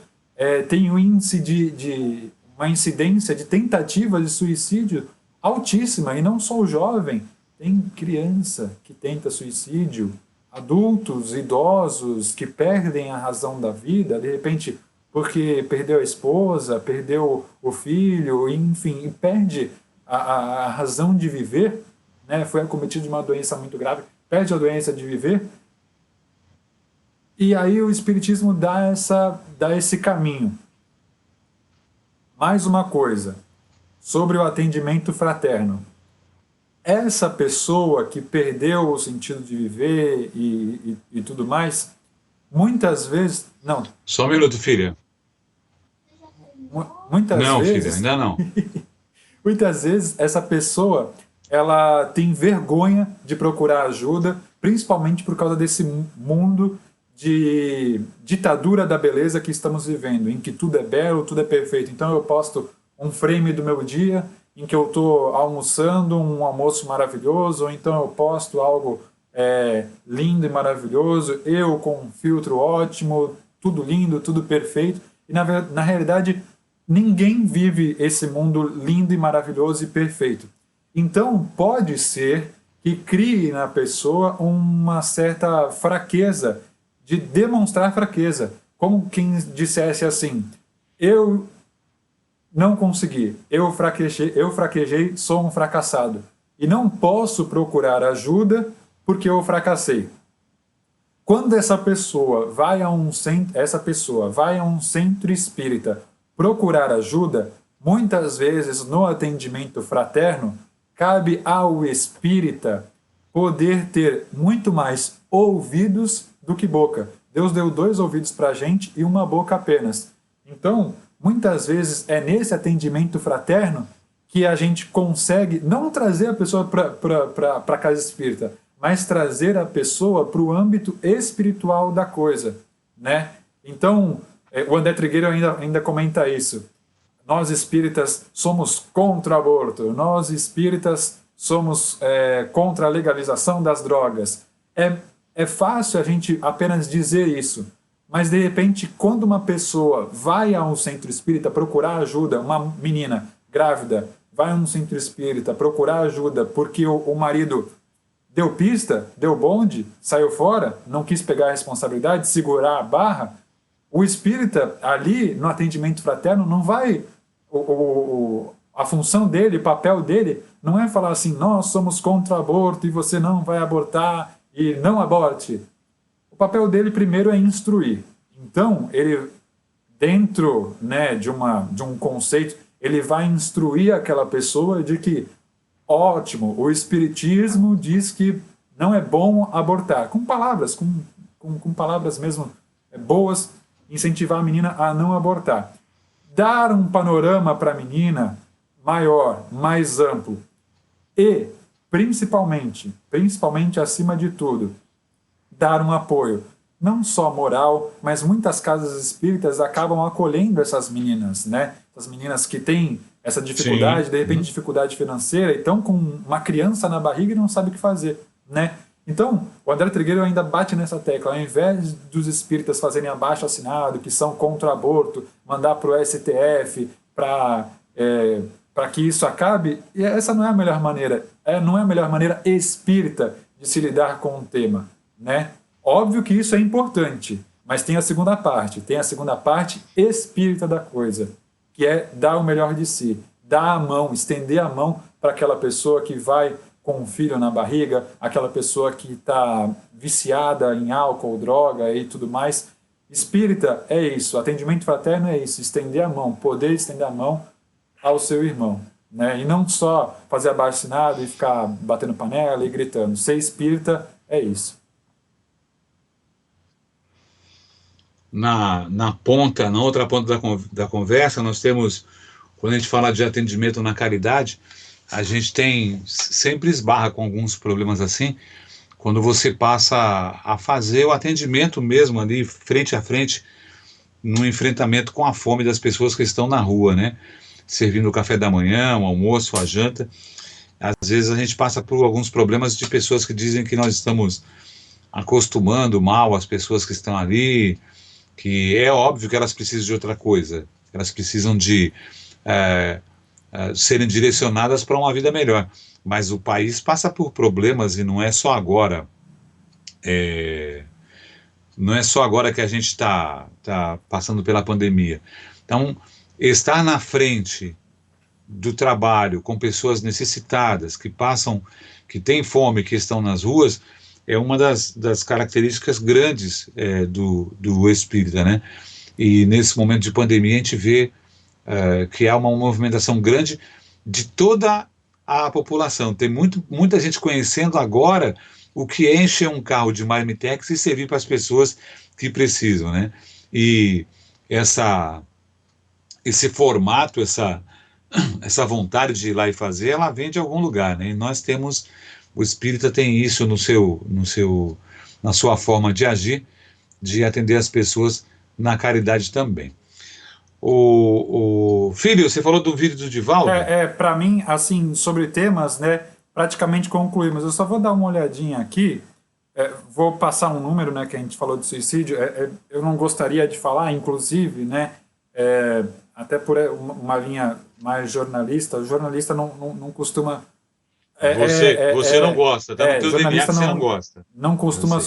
tem um índice uma incidência de tentativa de suicídio altíssima, e não só o jovem, tem criança que tenta suicídio, adultos, idosos que perdem a razão da vida, de repente porque perdeu a esposa, perdeu o filho, enfim, e perde a razão de viver, né? Foi acometido de uma doença muito grave, perde a doença de viver, e aí o Espiritismo dá esse caminho. Mais uma coisa, sobre o atendimento fraterno. Essa pessoa que perdeu o sentido de viver e tudo mais, muitas vezes... Não.
Só um minuto, filha.
Muitas
não,
vezes...
filha, ainda não.
Muitas vezes essa pessoa ela tem vergonha de procurar ajuda, principalmente por causa desse mundo de ditadura da beleza que estamos vivendo, em que tudo é belo, tudo é perfeito. Então eu posto um frame do meu dia em que eu estou almoçando um almoço maravilhoso, ou então eu posto algo lindo e maravilhoso, eu com um filtro ótimo, tudo lindo, tudo perfeito. E na realidade, ninguém vive esse mundo lindo e maravilhoso e perfeito. Então pode ser que crie na pessoa uma certa fraqueza, de demonstrar fraqueza, como quem dissesse assim: eu não consegui, eu fraquejei, sou um fracassado e não posso procurar ajuda porque eu fracassei. Quando essa pessoa vai a um centro espírita procurar ajuda, muitas vezes no atendimento fraterno cabe ao espírita poder ter muito mais ouvidos do que boca. Deus deu 2 ouvidos para a gente e uma boca apenas. Então, muitas vezes é nesse atendimento fraterno que a gente consegue não trazer a pessoa para a casa espírita, mas trazer a pessoa para o âmbito espiritual da coisa, né? Então, o André Trigueiro ainda comenta isso. Nós espíritas somos contra o aborto, nós espíritas somos contra a legalização das drogas. É fácil a gente apenas dizer isso, mas de repente, quando uma pessoa vai a um centro espírita procurar ajuda, uma menina grávida vai a um centro espírita procurar ajuda porque o marido deu pista, deu bonde, saiu fora, não quis pegar a responsabilidade, segurar a barra, o espírita ali no atendimento fraterno não vai... a função dele, o papel dele, não é falar assim: nós somos contra o aborto e você não vai abortar e não aborte. O papel dele primeiro é instruir. Então, ele, dentro, né, de um conceito, ele vai instruir aquela pessoa de que, ótimo, o Espiritismo diz que não é bom abortar. Com palavras, com palavras mesmo boas, incentivar a menina a não abortar. Dar um panorama para a menina maior, mais amplo. E, principalmente acima de tudo, dar um apoio, não só moral, mas muitas casas espíritas acabam acolhendo essas meninas, né? Essas meninas que têm essa dificuldade, sim, de repente dificuldade financeira, e estão com uma criança na barriga e não sabe o que fazer, né? Então, o André Trigueiro ainda bate nessa tecla. Ao invés dos espíritas fazerem abaixo-assinado, que são contra o aborto, mandar para o STF para que isso acabe, e essa não é a melhor maneira. Não é a melhor maneira espírita de se lidar com o tema, né? Óbvio que isso é importante, mas tem a segunda parte espírita da coisa, que é dar o melhor de si, dar a mão, estender a mão para aquela pessoa que vai com um filho na barriga, aquela pessoa que está viciada em álcool, droga e tudo mais. Espírita é isso, atendimento fraterno é isso, estender a mão, poder estender a mão ao seu irmão, né? E não só fazer abaixo-assinado e ficar batendo panela e gritando. Ser espírita é isso.
Na outra ponta da conversa, nós temos, quando a gente fala de atendimento na caridade, a gente sempre esbarra com alguns problemas assim, quando você passa a fazer o atendimento mesmo ali, frente a frente, no enfrentamento com a fome das pessoas que estão na rua, né? Servindo o café da manhã, o almoço, a janta. Às vezes a gente passa por alguns problemas de pessoas que dizem que nós estamos acostumando mal as pessoas que estão ali, que é óbvio que elas precisam de outra coisa, elas precisam de serem direcionadas para uma vida melhor, mas o país passa por problemas e não é só agora. Não é só agora que a gente tá passando pela pandemia. Então, estar na frente do trabalho com pessoas necessitadas, que passam, que têm fome, que estão nas ruas, é uma das características grandes do espírita, né? E nesse momento de pandemia a gente vê que há uma movimentação grande de toda a população. Tem muita gente conhecendo agora o que é encher um carro de marmitex e servir para as pessoas que precisam, né? E esse formato, essa vontade de ir lá e fazer, ela vem de algum lugar, né? E nós temos, o espírita tem isso na sua forma de agir, de atender as pessoas na caridade também. Filho, você falou do vídeo do Divaldo?
Para mim, assim, sobre temas, né, praticamente concluímos. Eu só vou dar uma olhadinha aqui, vou passar um número, né, que a gente falou de suicídio, eu não gostaria de falar, inclusive, né, até por uma linha mais jornalista, o jornalista não costuma...
Você não gosta, tá no teu DNA que você não gosta.
Não costuma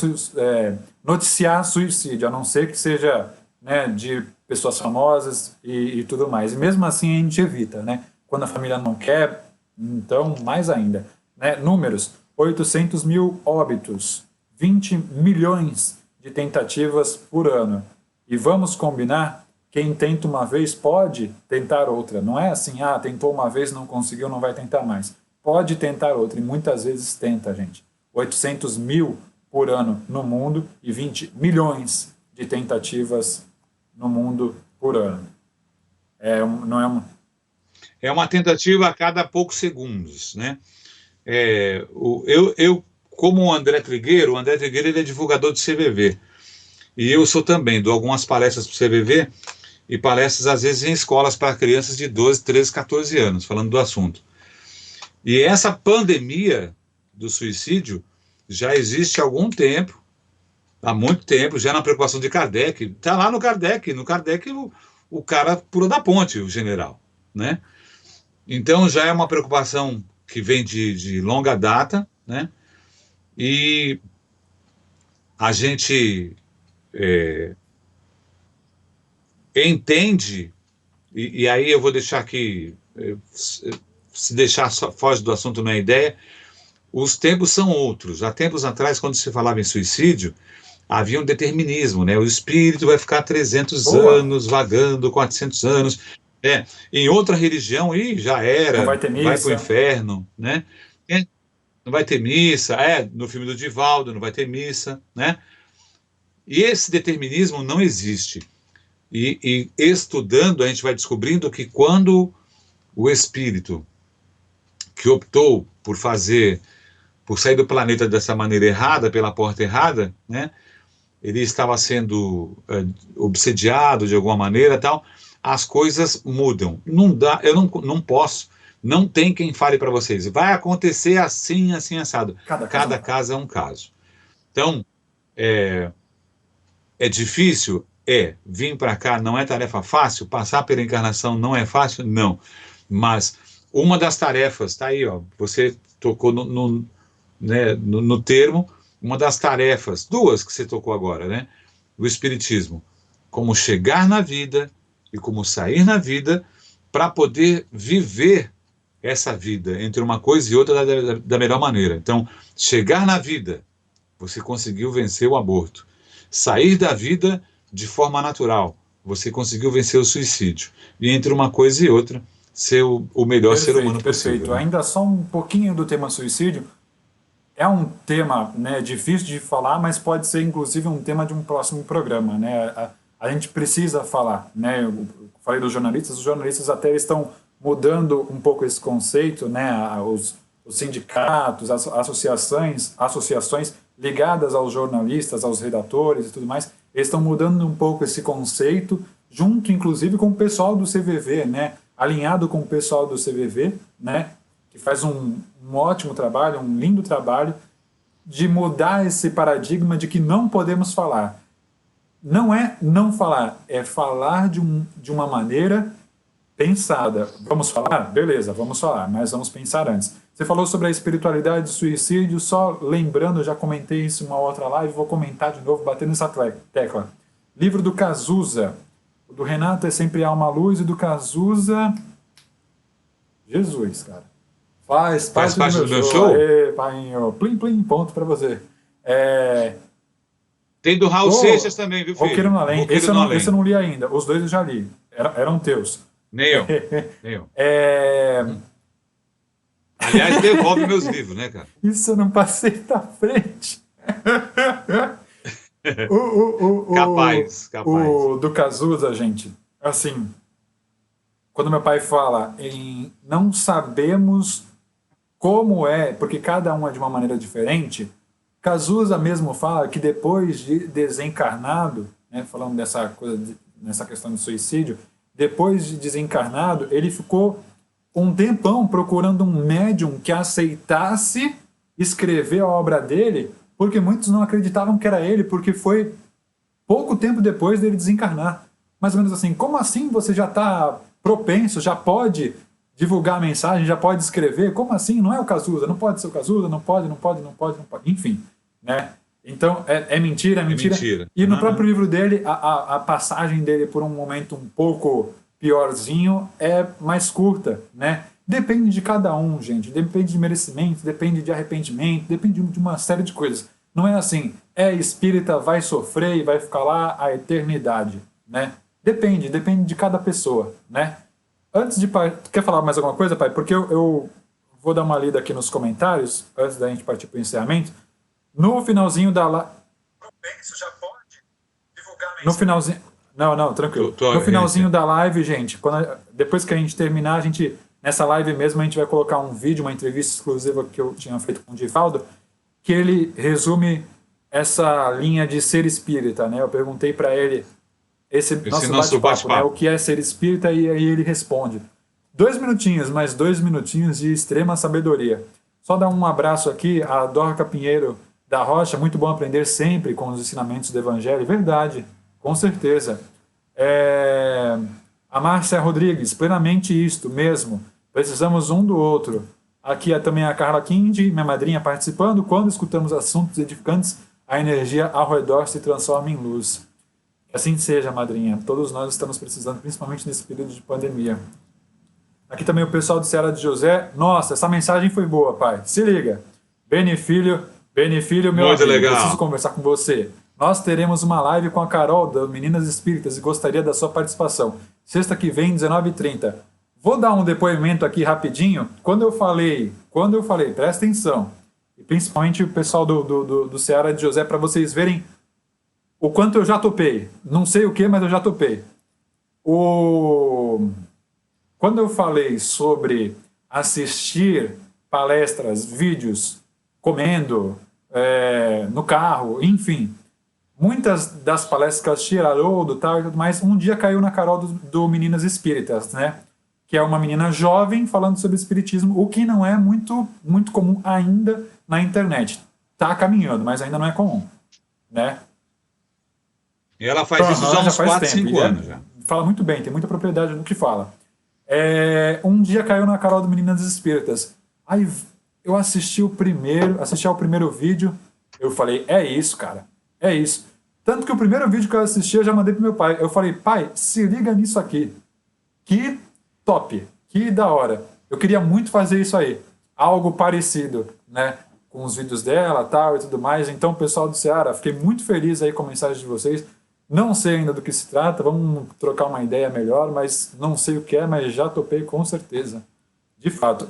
noticiar suicídio, a não ser que seja, né, de pessoas famosas e tudo mais. E mesmo assim a gente evita, né? Quando a família não quer, então mais ainda. Né? Números, 800 mil óbitos, 20 milhões de tentativas por ano. E vamos combinar, quem tenta uma vez pode tentar outra. Não é assim, tentou uma vez, não conseguiu, não vai tentar mais. Pode tentar outra, e muitas vezes tenta, gente. 800 mil por ano no mundo e 20 milhões de tentativas no mundo por ano. Não é uma...
É uma tentativa a cada poucos segundos, né? Como o André Trigueiro ele é divulgador de CVV. E eu sou também, dou algumas palestras para o CVV e palestras, às vezes, em escolas para crianças de 12, 13, 14 anos, falando do assunto. E essa pandemia do suicídio já existe há algum tempo, há muito tempo, já na preocupação de Kardec. Está lá no Kardec. No Kardec, o cara pula da ponte, o general, né? Então, já é uma preocupação que vem de longa data, né? E a gente entende, e aí eu vou deixar aqui, se deixar foge do assunto não é ideia, os tempos são outros. Há tempos atrás, quando se falava em suicídio, havia um determinismo, né? O espírito vai ficar 300 anos vagando, 400 anos. Em outra religião, já era,
não vai ter missa,
vai para o inferno, né? Não vai ter missa, no filme do Divaldo, não vai ter missa, né? E esse determinismo não existe. E estudando, a gente vai descobrindo que quando o espírito que optou por sair do planeta dessa maneira errada, pela porta errada, né? Ele estava sendo obsediado de alguma maneira, tal. As coisas mudam. Não dá, eu não posso. Não tem quem fale para vocês. Vai acontecer assim, assim, assado. Cada caso é um caso. Então, é difícil? Vir para cá não é tarefa fácil? Passar pela encarnação não é fácil? Não. Mas uma das tarefas, tá aí, ó, você tocou no termo, uma das tarefas, duas que você tocou agora, né? O Espiritismo. Como chegar na vida e como sair na vida para poder viver essa vida entre uma coisa e outra da melhor maneira. Então, chegar na vida, você conseguiu vencer o aborto. Sair da vida de forma natural, você conseguiu vencer o suicídio. E entre uma coisa e outra, ser o melhor ser humano possível.
Perfeito. Né? Ainda só um pouquinho do tema suicídio. É um tema, né, difícil de falar, mas pode ser inclusive um tema de um próximo programa. Né? A gente precisa falar. Né? Eu falei dos jornalistas, os jornalistas até estão mudando um pouco esse conceito, né? Os sindicatos, as associações ligadas aos jornalistas, aos redatores e tudo mais, eles estão mudando um pouco esse conceito, junto inclusive com o pessoal do CVV, né? Alinhado com o pessoal do CVV, né? Que faz um ótimo trabalho, um lindo trabalho de mudar esse paradigma de que não podemos falar. Não é não falar, é falar de uma maneira pensada. Vamos falar? Beleza, vamos falar, mas vamos pensar antes. Você falou sobre a espiritualidade do suicídio, só lembrando, eu já comentei isso em uma outra live, vou comentar de novo, batendo nessa tecla. Livro do Cazuza. O do Renato é Sempre Há Uma Luz, e do Cazuza... Jesus, cara. Faz parte do meu show? Aê, painho. Plim, plim, ponto pra você.
Tem do Raul Seixas também, viu, filho?
Roqueiro no Além. Esse eu não li ainda. Os dois eu já li. Eram teus.
Nem eu. Nem eu. Aliás, devolve meus livros, né, cara?
Isso eu não passei da frente.
Capaz.
O do Cazuza, gente, assim, quando meu pai fala em não sabemos como é, porque cada um é de uma maneira diferente, Cazuza mesmo fala que depois de desencarnado, né, falando dessa coisa, nessa questão do suicídio, depois de desencarnado, ele ficou um tempão procurando um médium que aceitasse escrever a obra dele, porque muitos não acreditavam que era ele, porque foi pouco tempo depois dele desencarnar. Mais ou menos assim, como assim você já está propenso, já pode divulgar a mensagem, já pode escrever? Como assim? Não é o Cazuza, não pode ser o Cazuza, não pode. Enfim, né? Então, é mentira. E no próprio livro dele, a passagem dele por um momento um pouco piorzinho é mais curta, né? Depende de cada um, gente. Depende de merecimento, depende de arrependimento, depende de uma série de coisas. Não é assim, é espírita, vai sofrer e vai ficar lá a eternidade, né? Depende de cada pessoa, né? Antes de... Quer falar mais alguma coisa, pai? Porque eu vou dar uma lida aqui nos comentários, antes da gente partir para o encerramento. No finalzinho da live... Propenso já pode divulgar a no finalzinho... Não, tranquilo. No finalzinho da live, gente, depois que a gente terminar, nessa live mesmo, a gente vai colocar um vídeo, uma entrevista exclusiva que eu tinha feito com o Divaldo, que ele resume essa linha de ser espírita, né? Eu perguntei para ele esse nosso bate-papo, né? O que é ser espírita, e aí ele responde. 2 minutinhos, mas 2 minutinhos de extrema sabedoria. Só dar um abraço aqui a Dorca Pinheiro da Rocha, muito bom aprender sempre com os ensinamentos do Evangelho. Verdade, com certeza. A Márcia Rodrigues, plenamente isto mesmo. Precisamos um do outro. Aqui também a Carla Kindi, minha madrinha, participando. Quando escutamos assuntos edificantes, a energia ao redor se transforma em luz. Que assim seja, madrinha. Todos nós estamos precisando, principalmente nesse período de pandemia. Aqui também o pessoal do Ceará de José. Nossa, essa mensagem foi boa, pai. Se liga. Beni Filho, meu
muito
amigo,
legal.
Preciso conversar com você. Nós teremos uma live com a Carol, da Meninas Espíritas, e gostaria da sua participação. Sexta que vem, 19h30. Vou dar um depoimento aqui rapidinho. Quando eu falei, presta atenção, e principalmente o pessoal do Ceará de José, para vocês verem o quanto eu já topei. Não sei o que, mas eu já topei. Quando eu falei sobre assistir palestras, vídeos, comendo, no carro, enfim, muitas das palestras que eu assisti, Haroldo, tal e tudo mais, um dia caiu na Carol do Meninas Espíritas, né? Que é uma menina jovem falando sobre espiritismo, o que não é muito, muito comum ainda na internet. Tá caminhando, mas ainda não é comum, né?
E ela faz isso já há uns 4, 5 anos. Já.
Fala muito bem, tem muita propriedade no que fala. Um dia caiu na Carol do Meninas Espíritas. Aí eu assisti ao primeiro vídeo, eu falei, é isso, cara, é isso. Tanto que o primeiro vídeo que eu assisti, eu já mandei pro meu pai. Eu falei, pai, se liga nisso aqui. Que top, que da hora. Eu queria muito fazer isso aí. Algo parecido, né? Com os vídeos dela, tal e tudo mais. Então, pessoal do Ceará, fiquei muito feliz aí com a mensagem de vocês. Não sei ainda do que se trata, vamos trocar uma ideia melhor, mas não sei o que é, mas já topei com certeza. De fato.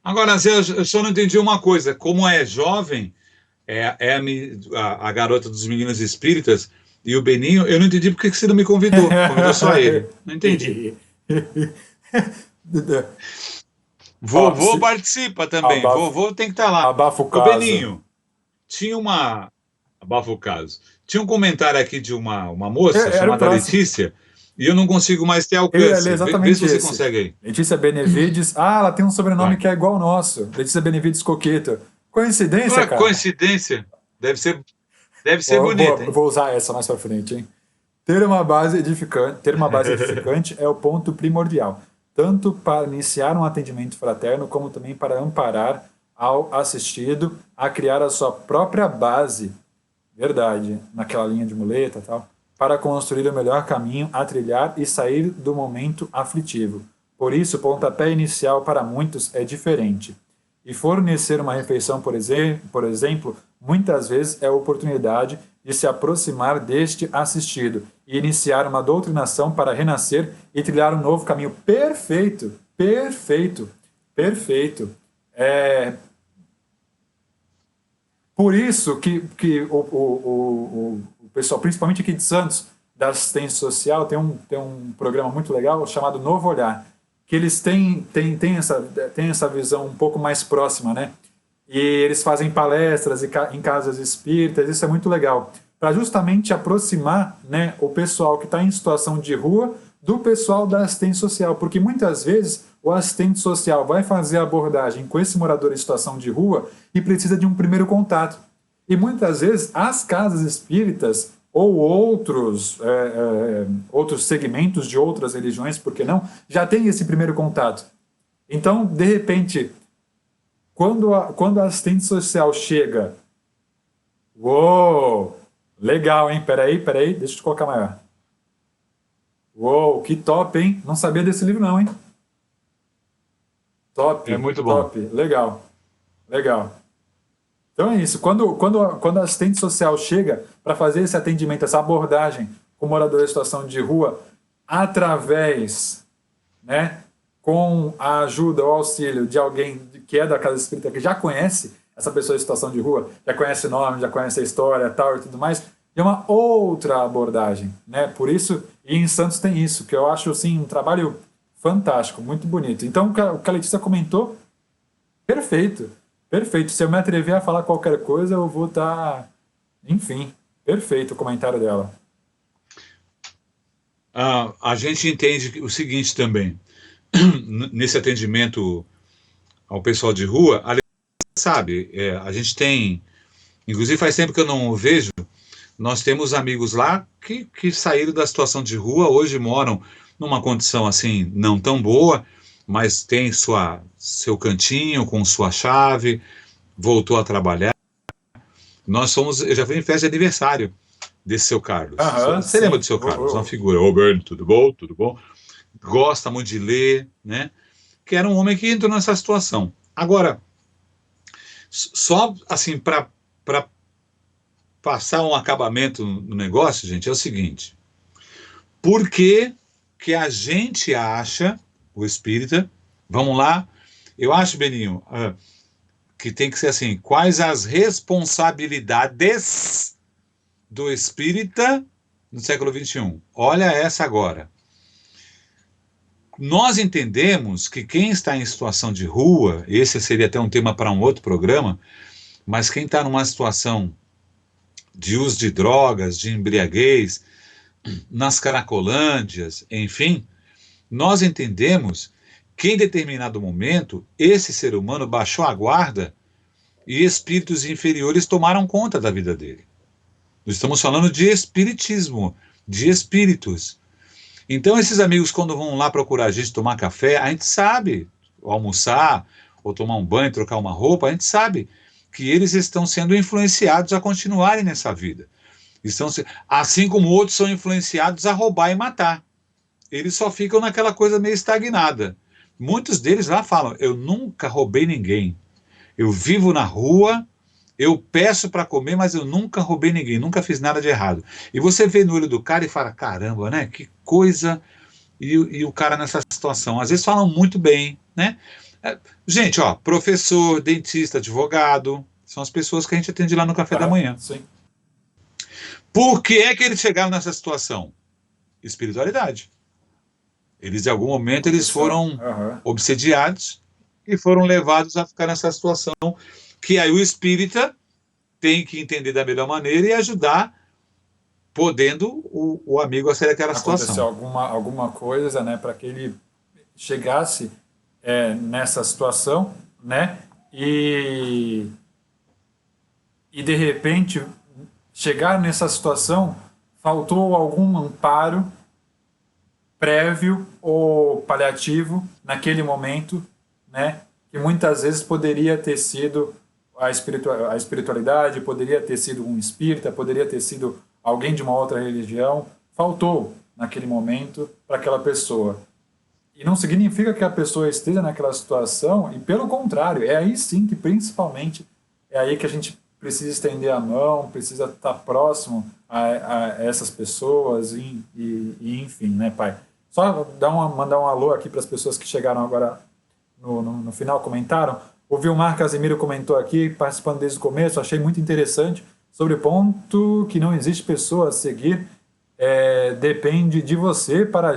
Agora, eu só não entendi uma coisa. Como é jovem, a garota dos Meninos Espíritas e o Beninho, eu não entendi porque você não me convidou. Convidou só ele. Não entendi. Vovô participa também. Vovô tem que estar lá.
Abafa o caso.
O Beninho, tinha uma... Abafa o caso. Tinha um comentário aqui de uma moça chamada Letícia, e eu não consigo mais ter alcance. Vê se você consegue aí.
Letícia Benevides. Ela tem um sobrenome que é igual ao nosso. Letícia Benevides Coqueto. Coincidência, cara?
Coincidência. Deve ser bonita.
Vou usar essa mais pra frente, hein? ter uma base edificante é o ponto primordial, tanto para iniciar um atendimento fraterno, como também para amparar ao assistido a criar a sua própria base, verdade, naquela linha de muleta e tal, para construir o melhor caminho a trilhar e sair do momento aflitivo. Por isso, o pontapé inicial para muitos é diferente. E fornecer uma refeição, por exemplo, muitas vezes é a oportunidade de se aproximar deste assistido e iniciar uma doutrinação para renascer e trilhar um novo caminho. Perfeito, perfeito, perfeito. Por isso que o pessoal, principalmente aqui de Santos, da assistência social, tem um programa muito legal chamado Novo Olhar, que eles têm essa visão um pouco mais próxima, né? E eles fazem palestras em casas espíritas, isso é muito legal, para justamente aproximar, né, o pessoal que está em situação de rua do pessoal da assistência social, porque muitas vezes o assistente social vai fazer a abordagem com esse morador em situação de rua e precisa de um primeiro contato. E muitas vezes as casas espíritas ou outros segmentos de outras religiões, por que não, já tem esse primeiro contato. Então, de repente, quando a assistente social chega, uou, legal, hein? Peraí, deixa eu te colocar maior. Uou, que top, hein? Não sabia desse livro não, hein? Top,
É muito bom.
top, legal. Então é isso, quando a assistente social chega para fazer esse atendimento, essa abordagem com o morador em situação de rua, através, né, com a ajuda ou auxílio de alguém que é da casa espírita, que já conhece essa pessoa em situação de rua, já conhece o nome, já conhece a história tal e tudo mais, é uma outra abordagem, né? Por isso, e em Santos tem isso, que eu acho assim, um trabalho fantástico, muito bonito. Então o que a Letícia comentou, perfeito. Perfeito. Se eu me atrever a falar qualquer coisa, eu vou estar... Enfim, perfeito o comentário dela.
A gente entende o seguinte também, nesse atendimento ao pessoal de rua, a sabe, a gente tem, inclusive faz tempo que eu não vejo, nós temos amigos lá que saíram da situação de rua, hoje moram numa condição assim, não tão boa, mas tem seu cantinho com sua chave, voltou a trabalhar. Eu já fui em festa de aniversário desse seu Carlos. Você lembra do seu Carlos? Uma figura. Ô, Bernie, tudo bom? Tudo bom? Gosta muito de ler, né? Que era um homem que entrou nessa situação. Agora, só assim, para passar um acabamento no negócio, gente, é o seguinte. Por que a gente acha, o espírita, vamos lá, eu acho, Beninho, que tem que ser assim, quais as responsabilidades do espírita no século XXI? Olha essa agora. Nós entendemos que quem está em situação de rua, esse seria até um tema para um outro programa, mas quem está numa situação de uso de drogas, de embriaguez, nas cracolândias, enfim, nós entendemos que em determinado momento esse ser humano baixou a guarda e espíritos inferiores tomaram conta da vida dele. Nós estamos falando de espiritismo, de espíritos. Então esses amigos, quando vão lá procurar a gente tomar café, a gente sabe, ou almoçar, ou tomar um banho, trocar uma roupa, a gente sabe que eles estão sendo influenciados a continuarem nessa vida. Assim como outros são influenciados a roubar e matar. Eles só ficam naquela coisa meio estagnada. Muitos deles lá falam, eu nunca roubei ninguém. Eu vivo na rua, eu peço para comer, mas eu nunca roubei ninguém, nunca fiz nada de errado. E você vê no olho do cara e fala, caramba, né? Que coisa. E o cara nessa situação. Às vezes falam muito bem, né? Gente, ó, professor, dentista, advogado, são as pessoas que a gente atende lá no café da manhã.
Sim.
Por que é que eles chegaram nessa situação? Espiritualidade. Eles, em algum momento, eles foram obsediados e foram levados a ficar nessa situação que aí o espírita tem que entender da melhor maneira e ajudar, podendo o amigo a sair daquela situação.
Aconteceu alguma coisa, né, para que ele chegasse nessa situação, né, e de repente chegar nessa situação faltou algum amparo prévio ou paliativo naquele momento, né? Que muitas vezes poderia ter sido a espiritualidade, poderia ter sido um espírita, poderia ter sido alguém de uma outra religião. Faltou naquele momento para aquela pessoa. E não significa que a pessoa esteja naquela situação, e pelo contrário, é aí sim que principalmente é aí que a gente precisa estender a mão, precisa estar próximo a essas pessoas, e enfim, né, pai? Só mandar um alô aqui para as pessoas que chegaram agora no final, comentaram. O Vilmar Casimiro comentou aqui, participando desde o começo, achei muito interessante, sobre o ponto que não existe pessoa a seguir, depende de você para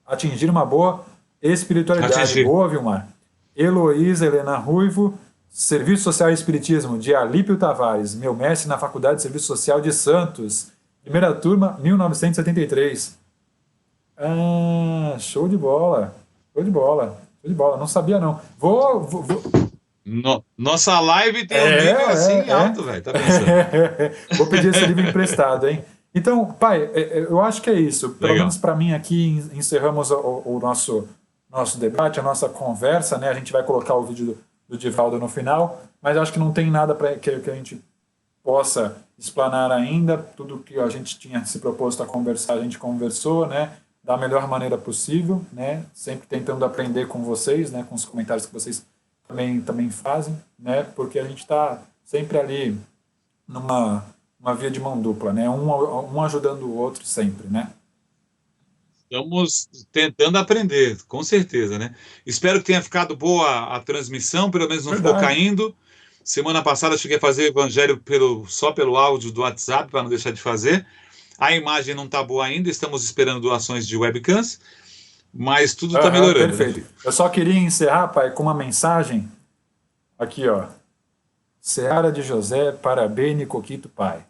atingir uma boa espiritualidade. Boa, Vilmar. Heloísa Helena Ruivo, Serviço Social e Espiritismo, de Alípio Tavares, meu mestre na Faculdade de Serviço Social de Santos, primeira turma, 1973. Show de bola. Show de bola. Show de bola. Não sabia, não. Vou.
Nossa live tem um nível assim alto, velho. Tá pensando?
Vou pedir esse livro emprestado, hein? Então, pai, eu acho que é isso. Pelo menos para mim aqui, encerramos o nosso debate, a nossa conversa, né? A gente vai colocar o vídeo do Divaldo no final, mas acho que não tem nada para que a gente possa explanar ainda. Tudo que a gente tinha se proposto a conversar, a gente conversou, né? Da melhor maneira possível, né? Sempre tentando aprender com vocês, né? Com os comentários que vocês também fazem, né? Porque a gente está sempre ali numa via de mão dupla, né? Um ajudando o outro sempre, né?
Estamos tentando aprender, com certeza, né? Espero que tenha ficado boa a transmissão, pelo menos não ficou caindo. Semana passada eu cheguei a fazer o evangelho só pelo áudio do WhatsApp, para não deixar de fazer. A imagem não está boa ainda, estamos esperando doações de webcams, mas tudo está melhorando.
Perfeito. Né? Eu só queria encerrar, pai, com uma mensagem. Aqui, ó. Seara de José, parabéns, Coquito, pai.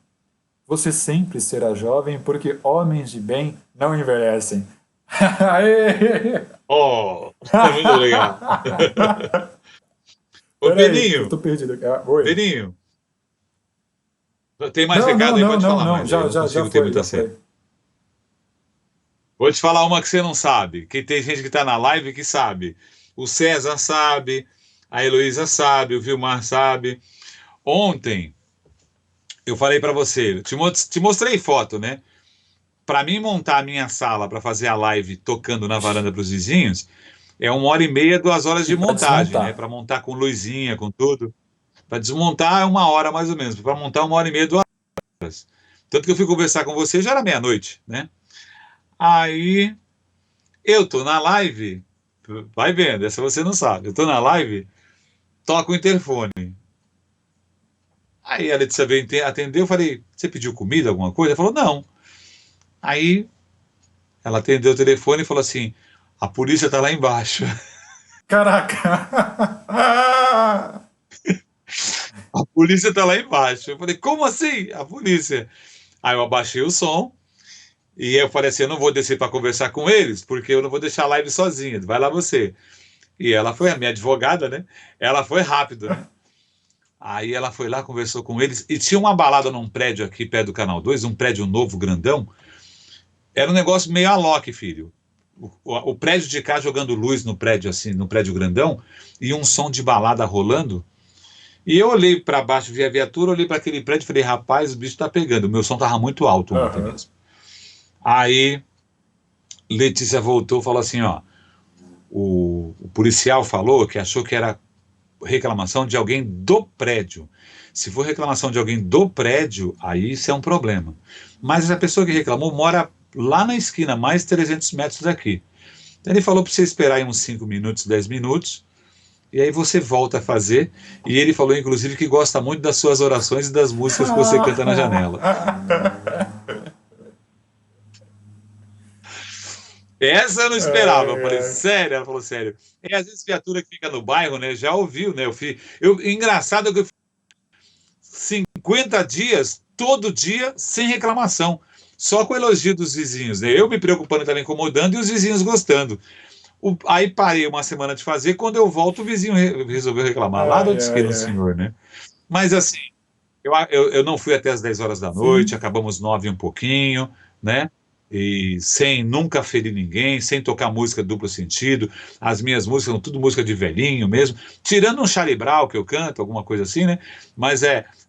Você sempre será jovem, porque homens de bem não envelhecem.
Oh, é muito legal. Ô, Beninho.
Eu tô perdido. Oi.
Beninho. Tem mais recado aí? Pode falar mais.
Já foi.
Vou te falar uma que você não sabe, que tem gente que está na live que sabe. O César sabe, a Heloísa sabe, o Vilmar sabe. Ontem, eu falei para você, te mostrei foto, né? Para mim montar a minha sala para fazer a live tocando na varanda para os vizinhos, é 1h30, 2 horas de montagem, né? Para montar com luzinha, com tudo. Para desmontar é 1 hora mais ou menos. Para montar 1h30, 2 horas. Tanto que eu fui conversar com você, já era meia-noite, né? Aí, eu tô na live, vai vendo, essa você não sabe. Eu tô na live, toco o interfone. Aí a Letícia veio atender, eu falei, você pediu comida, alguma coisa? Ela falou, não. Aí, ela atendeu o telefone e falou assim, a polícia tá lá embaixo.
Caraca!
A polícia tá lá embaixo. Eu falei, como assim? A polícia. Aí eu abaixei o som, e eu falei assim, eu não vou descer para conversar com eles, porque eu não vou deixar a live sozinha, vai lá você. E ela foi, a minha advogada, né? Ela foi rápido, né? Aí ela foi lá, conversou com eles, e tinha uma balada num prédio aqui, perto do Canal 2, um prédio novo, grandão. Era um negócio meio Alok, filho. O prédio de cá jogando luz no prédio, assim, no prédio grandão, e um som de balada rolando. E eu olhei para baixo, vi a viatura, olhei para aquele prédio e falei, rapaz, o bicho tá pegando. O meu som tava muito alto ontem mesmo. Aí, Letícia voltou e falou assim, ó, o policial falou que achou que era reclamação de alguém do prédio. Se for reclamação de alguém do prédio, aí isso é um problema. Mas a pessoa que reclamou mora lá na esquina, mais 300 metros daqui. Então ele falou para você esperar aí uns 5 minutos, 10 minutos, e aí você volta a fazer. E ele falou, inclusive, que gosta muito das suas orações e das músicas que você canta na janela. Essa eu não esperava. Eu falei, sério? Ela falou, sério. Às vezes criatura que fica no bairro, né, já ouviu, né? Engraçado que eu fiz 50 dias, todo dia, sem reclamação. Só com elogio dos vizinhos, né? Eu me preocupando, estava incomodando, e os vizinhos gostando. Aí parei uma semana de fazer, quando eu volto, o vizinho resolveu reclamar. Lá do senhor, né? Mas assim, Eu não fui até as 10 horas da noite,
Sim.
acabamos 9 e um pouquinho, né? E sem nunca ferir ninguém, sem tocar música duplo sentido. As minhas músicas são tudo música de velhinho mesmo, tirando um Charlie Brown que eu canto, alguma coisa assim, né? Mas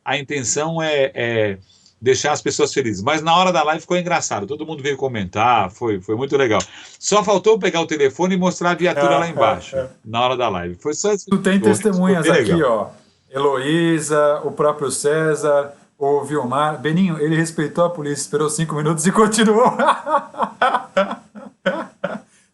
a intenção é deixar as pessoas felizes. Mas na hora da live ficou engraçado, todo mundo veio comentar, foi muito legal. Só faltou pegar o telefone e mostrar a viatura lá embaixo, na hora da live. Foi só isso
Tu
que
tem
ficou
testemunhas
bem
aqui,
legal.
ó. Heloísa, o próprio César, o Vilmar. Beninho, ele respeitou a polícia, esperou 5 minutos e continuou.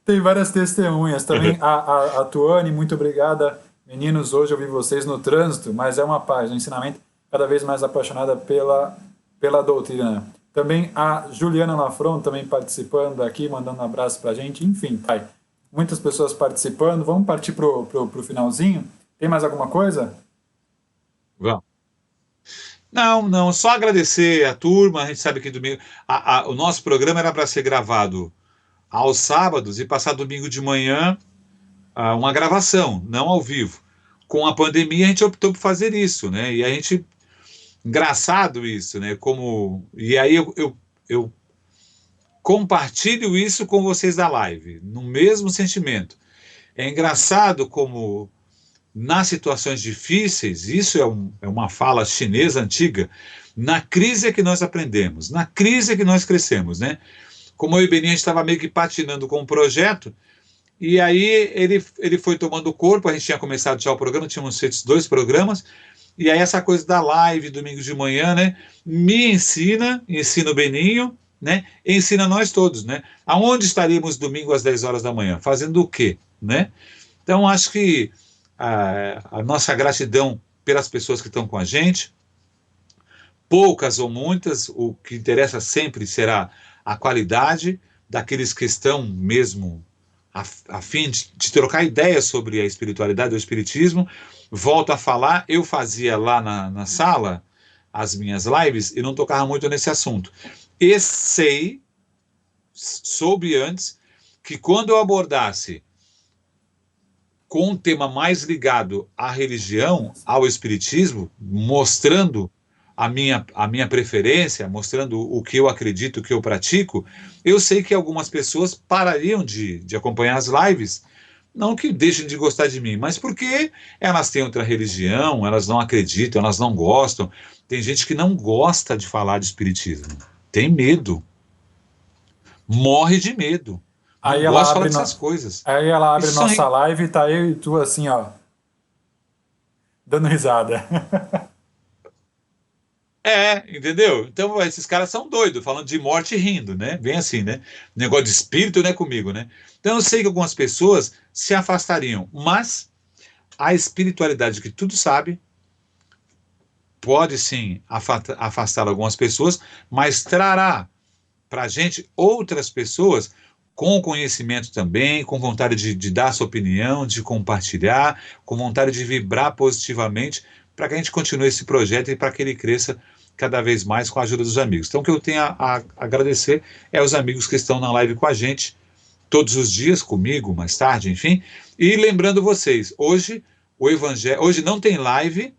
Tem várias testemunhas. Também a Tuane, muito obrigada. Meninos, hoje eu vi vocês no trânsito, mas é uma paz, um ensinamento cada vez mais apaixonada pela doutrina. Também a Juliana Lafron também participando aqui, mandando um abraço pra gente. Enfim, pai, muitas pessoas participando. Vamos partir pro finalzinho? Tem mais alguma coisa?
Vamos. Não, não, só agradecer a turma. A gente sabe que domingo. O nosso programa era para ser gravado aos sábados e passar domingo de manhã uma gravação, não ao vivo. Com a pandemia, a gente optou por fazer isso, né? E a gente. Engraçado isso, né? E aí eu compartilho isso com vocês da live, no mesmo sentimento. É engraçado como nas situações difíceis, isso é uma fala chinesa antiga, na crise é que nós aprendemos, na crise é que nós crescemos, né? Como eu e Beninha estava meio que patinando com o projeto, e aí ele foi tomando corpo, a gente tinha começado já o programa, tínhamos feito 2 programas, e aí essa coisa da live, domingo de manhã, né? Me ensina o Beninho, né? Ensina nós todos, né? Aonde estaríamos domingo às 10 horas da manhã? Fazendo o quê, né? Então, acho que a nossa gratidão pelas pessoas que estão com a gente, poucas ou muitas, o que interessa sempre será a qualidade daqueles que estão mesmo a fim de trocar ideias sobre a espiritualidade, o espiritismo. Volto a falar, eu fazia lá na sala as minhas lives e não tocava muito nesse assunto. E soube antes que quando eu abordasse com um tema mais ligado à religião, ao espiritismo, mostrando a minha preferência, mostrando o que eu acredito, o que eu pratico, eu sei que algumas pessoas parariam de acompanhar as lives, não que deixem de gostar de mim, mas porque elas têm outra religião, elas não acreditam, elas não gostam. Tem gente que não gosta de falar de espiritismo, tem medo, morre de medo, não
Aí
gosta
ela
de falar
abre,
dessas coisas.
aí ela abre
Isso são
nossa live e tá eu e tu assim, ó, dando risada.
Entendeu? Então, esses caras são doidos, falando de morte e rindo, né? Bem assim, né? Negócio de espírito não é comigo, né? Então, eu sei que algumas pessoas se afastariam, mas a espiritualidade que tudo sabe pode sim afastar algumas pessoas, mas trará para a gente outras pessoas com conhecimento também, com vontade de dar sua opinião, de compartilhar, com vontade de vibrar positivamente, para que a gente continue esse projeto e para que ele cresça cada vez mais com a ajuda dos amigos. Então, o que eu tenho a agradecer é os amigos que estão na live com a gente, todos os dias, comigo, mais tarde, enfim. E lembrando vocês, hoje não tem live,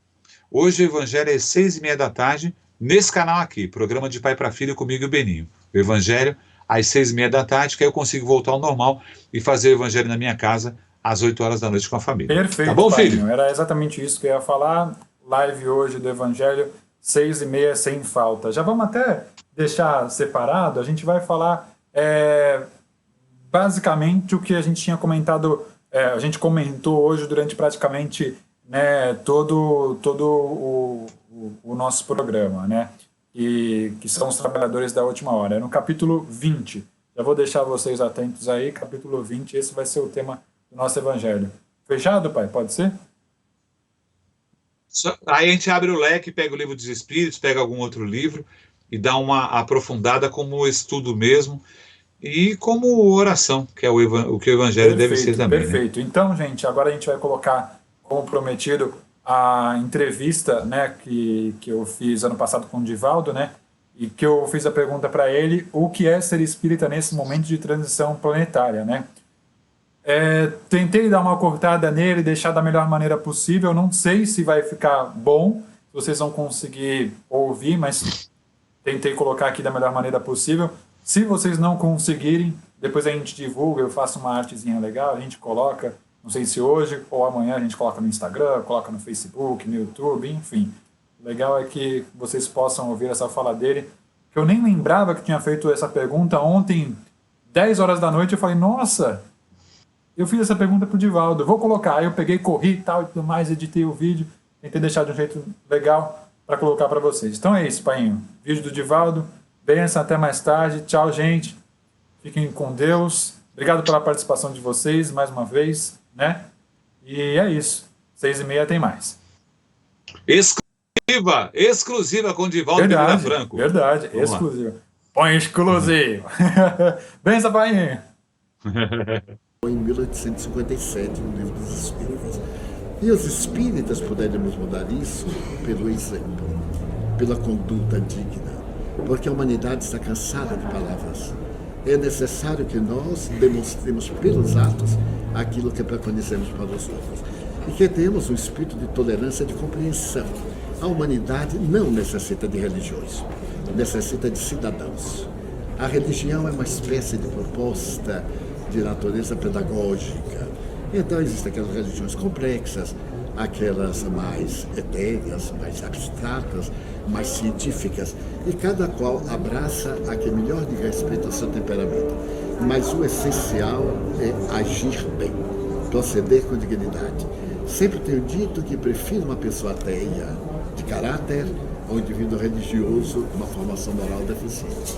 hoje o Evangelho é 6:30 da tarde, nesse canal aqui, programa de Pai para Filho comigo e o Beninho. O Evangelho às 6:30 da tarde, que aí eu consigo voltar ao normal e fazer o Evangelho na minha casa às 8 horas da noite com a família. Tá
Perfeito,
bom, filho?
Painho. Era exatamente isso que eu ia falar. Live hoje do Evangelho, 6:30, sem falta. Já vamos até deixar separado. A gente vai falar basicamente o que a gente tinha comentado. A gente comentou hoje durante praticamente, né, todo o nosso programa, né? Que são os trabalhadores da última hora. É no capítulo 20. Já vou deixar vocês atentos aí. Capítulo 20, esse vai ser o tema do nosso Evangelho. Fechado, pai? Pode ser?
Aí a gente abre o leque, pega o livro dos Espíritos, pega algum outro livro e dá uma aprofundada como estudo mesmo e como oração, que é o que o Evangelho deve ser
Perfeito,
também, né?
perfeito. Então, gente, agora a gente vai colocar como prometido a entrevista, né, que eu fiz ano passado com o Divaldo, né, e que eu fiz a pergunta para ele, o que é ser espírita nesse momento de transição planetária, né? Tentei dar uma cortada nele, deixar da melhor maneira possível. Não sei se vai ficar bom, vocês vão conseguir ouvir, mas tentei colocar aqui da melhor maneira possível. Se vocês não conseguirem, depois a gente divulga, eu faço uma artezinha legal, a gente coloca, não sei se hoje ou amanhã a gente coloca no Instagram, coloca no Facebook, no YouTube, enfim. O legal é que vocês possam ouvir essa fala dele, que eu nem lembrava que tinha feito essa pergunta ontem, 10 horas da noite, eu falei, nossa, eu fiz essa pergunta pro Divaldo, vou colocar. Aí eu peguei, corri e tal, e tudo mais, editei o vídeo, tentei deixar de um jeito legal para colocar para vocês. Então é isso, painho. Vídeo do Divaldo, benção, até mais tarde, tchau, gente. Fiquem com Deus. Obrigado pela participação de vocês, mais uma vez, né? E é isso. 6h30 tem mais.
Exclusiva com o Divaldo Pereira Franco.
Verdade,
Vamos
exclusiva. Põe exclusivo. Benção, painho.
Em 1857, no Livro dos Espíritas. E os espíritas poderíamos mudar isso pelo exemplo, pela conduta digna, porque a humanidade está cansada de palavras. É necessário que nós demonstremos pelos atos aquilo que preconizamos para os outros. E que tenhamos um espírito de tolerância e de compreensão. A humanidade não necessita de religiões, necessita de cidadãos. A religião é uma espécie de proposta de natureza pedagógica. Então existem aquelas religiões complexas, aquelas mais etéreas, mais abstratas, mais científicas, e cada qual abraça a que melhor diga respeito ao seu temperamento. Mas o essencial é agir bem, proceder com dignidade. Sempre tenho dito que prefiro uma pessoa ateia, de caráter, ao indivíduo religioso, uma formação moral deficiente.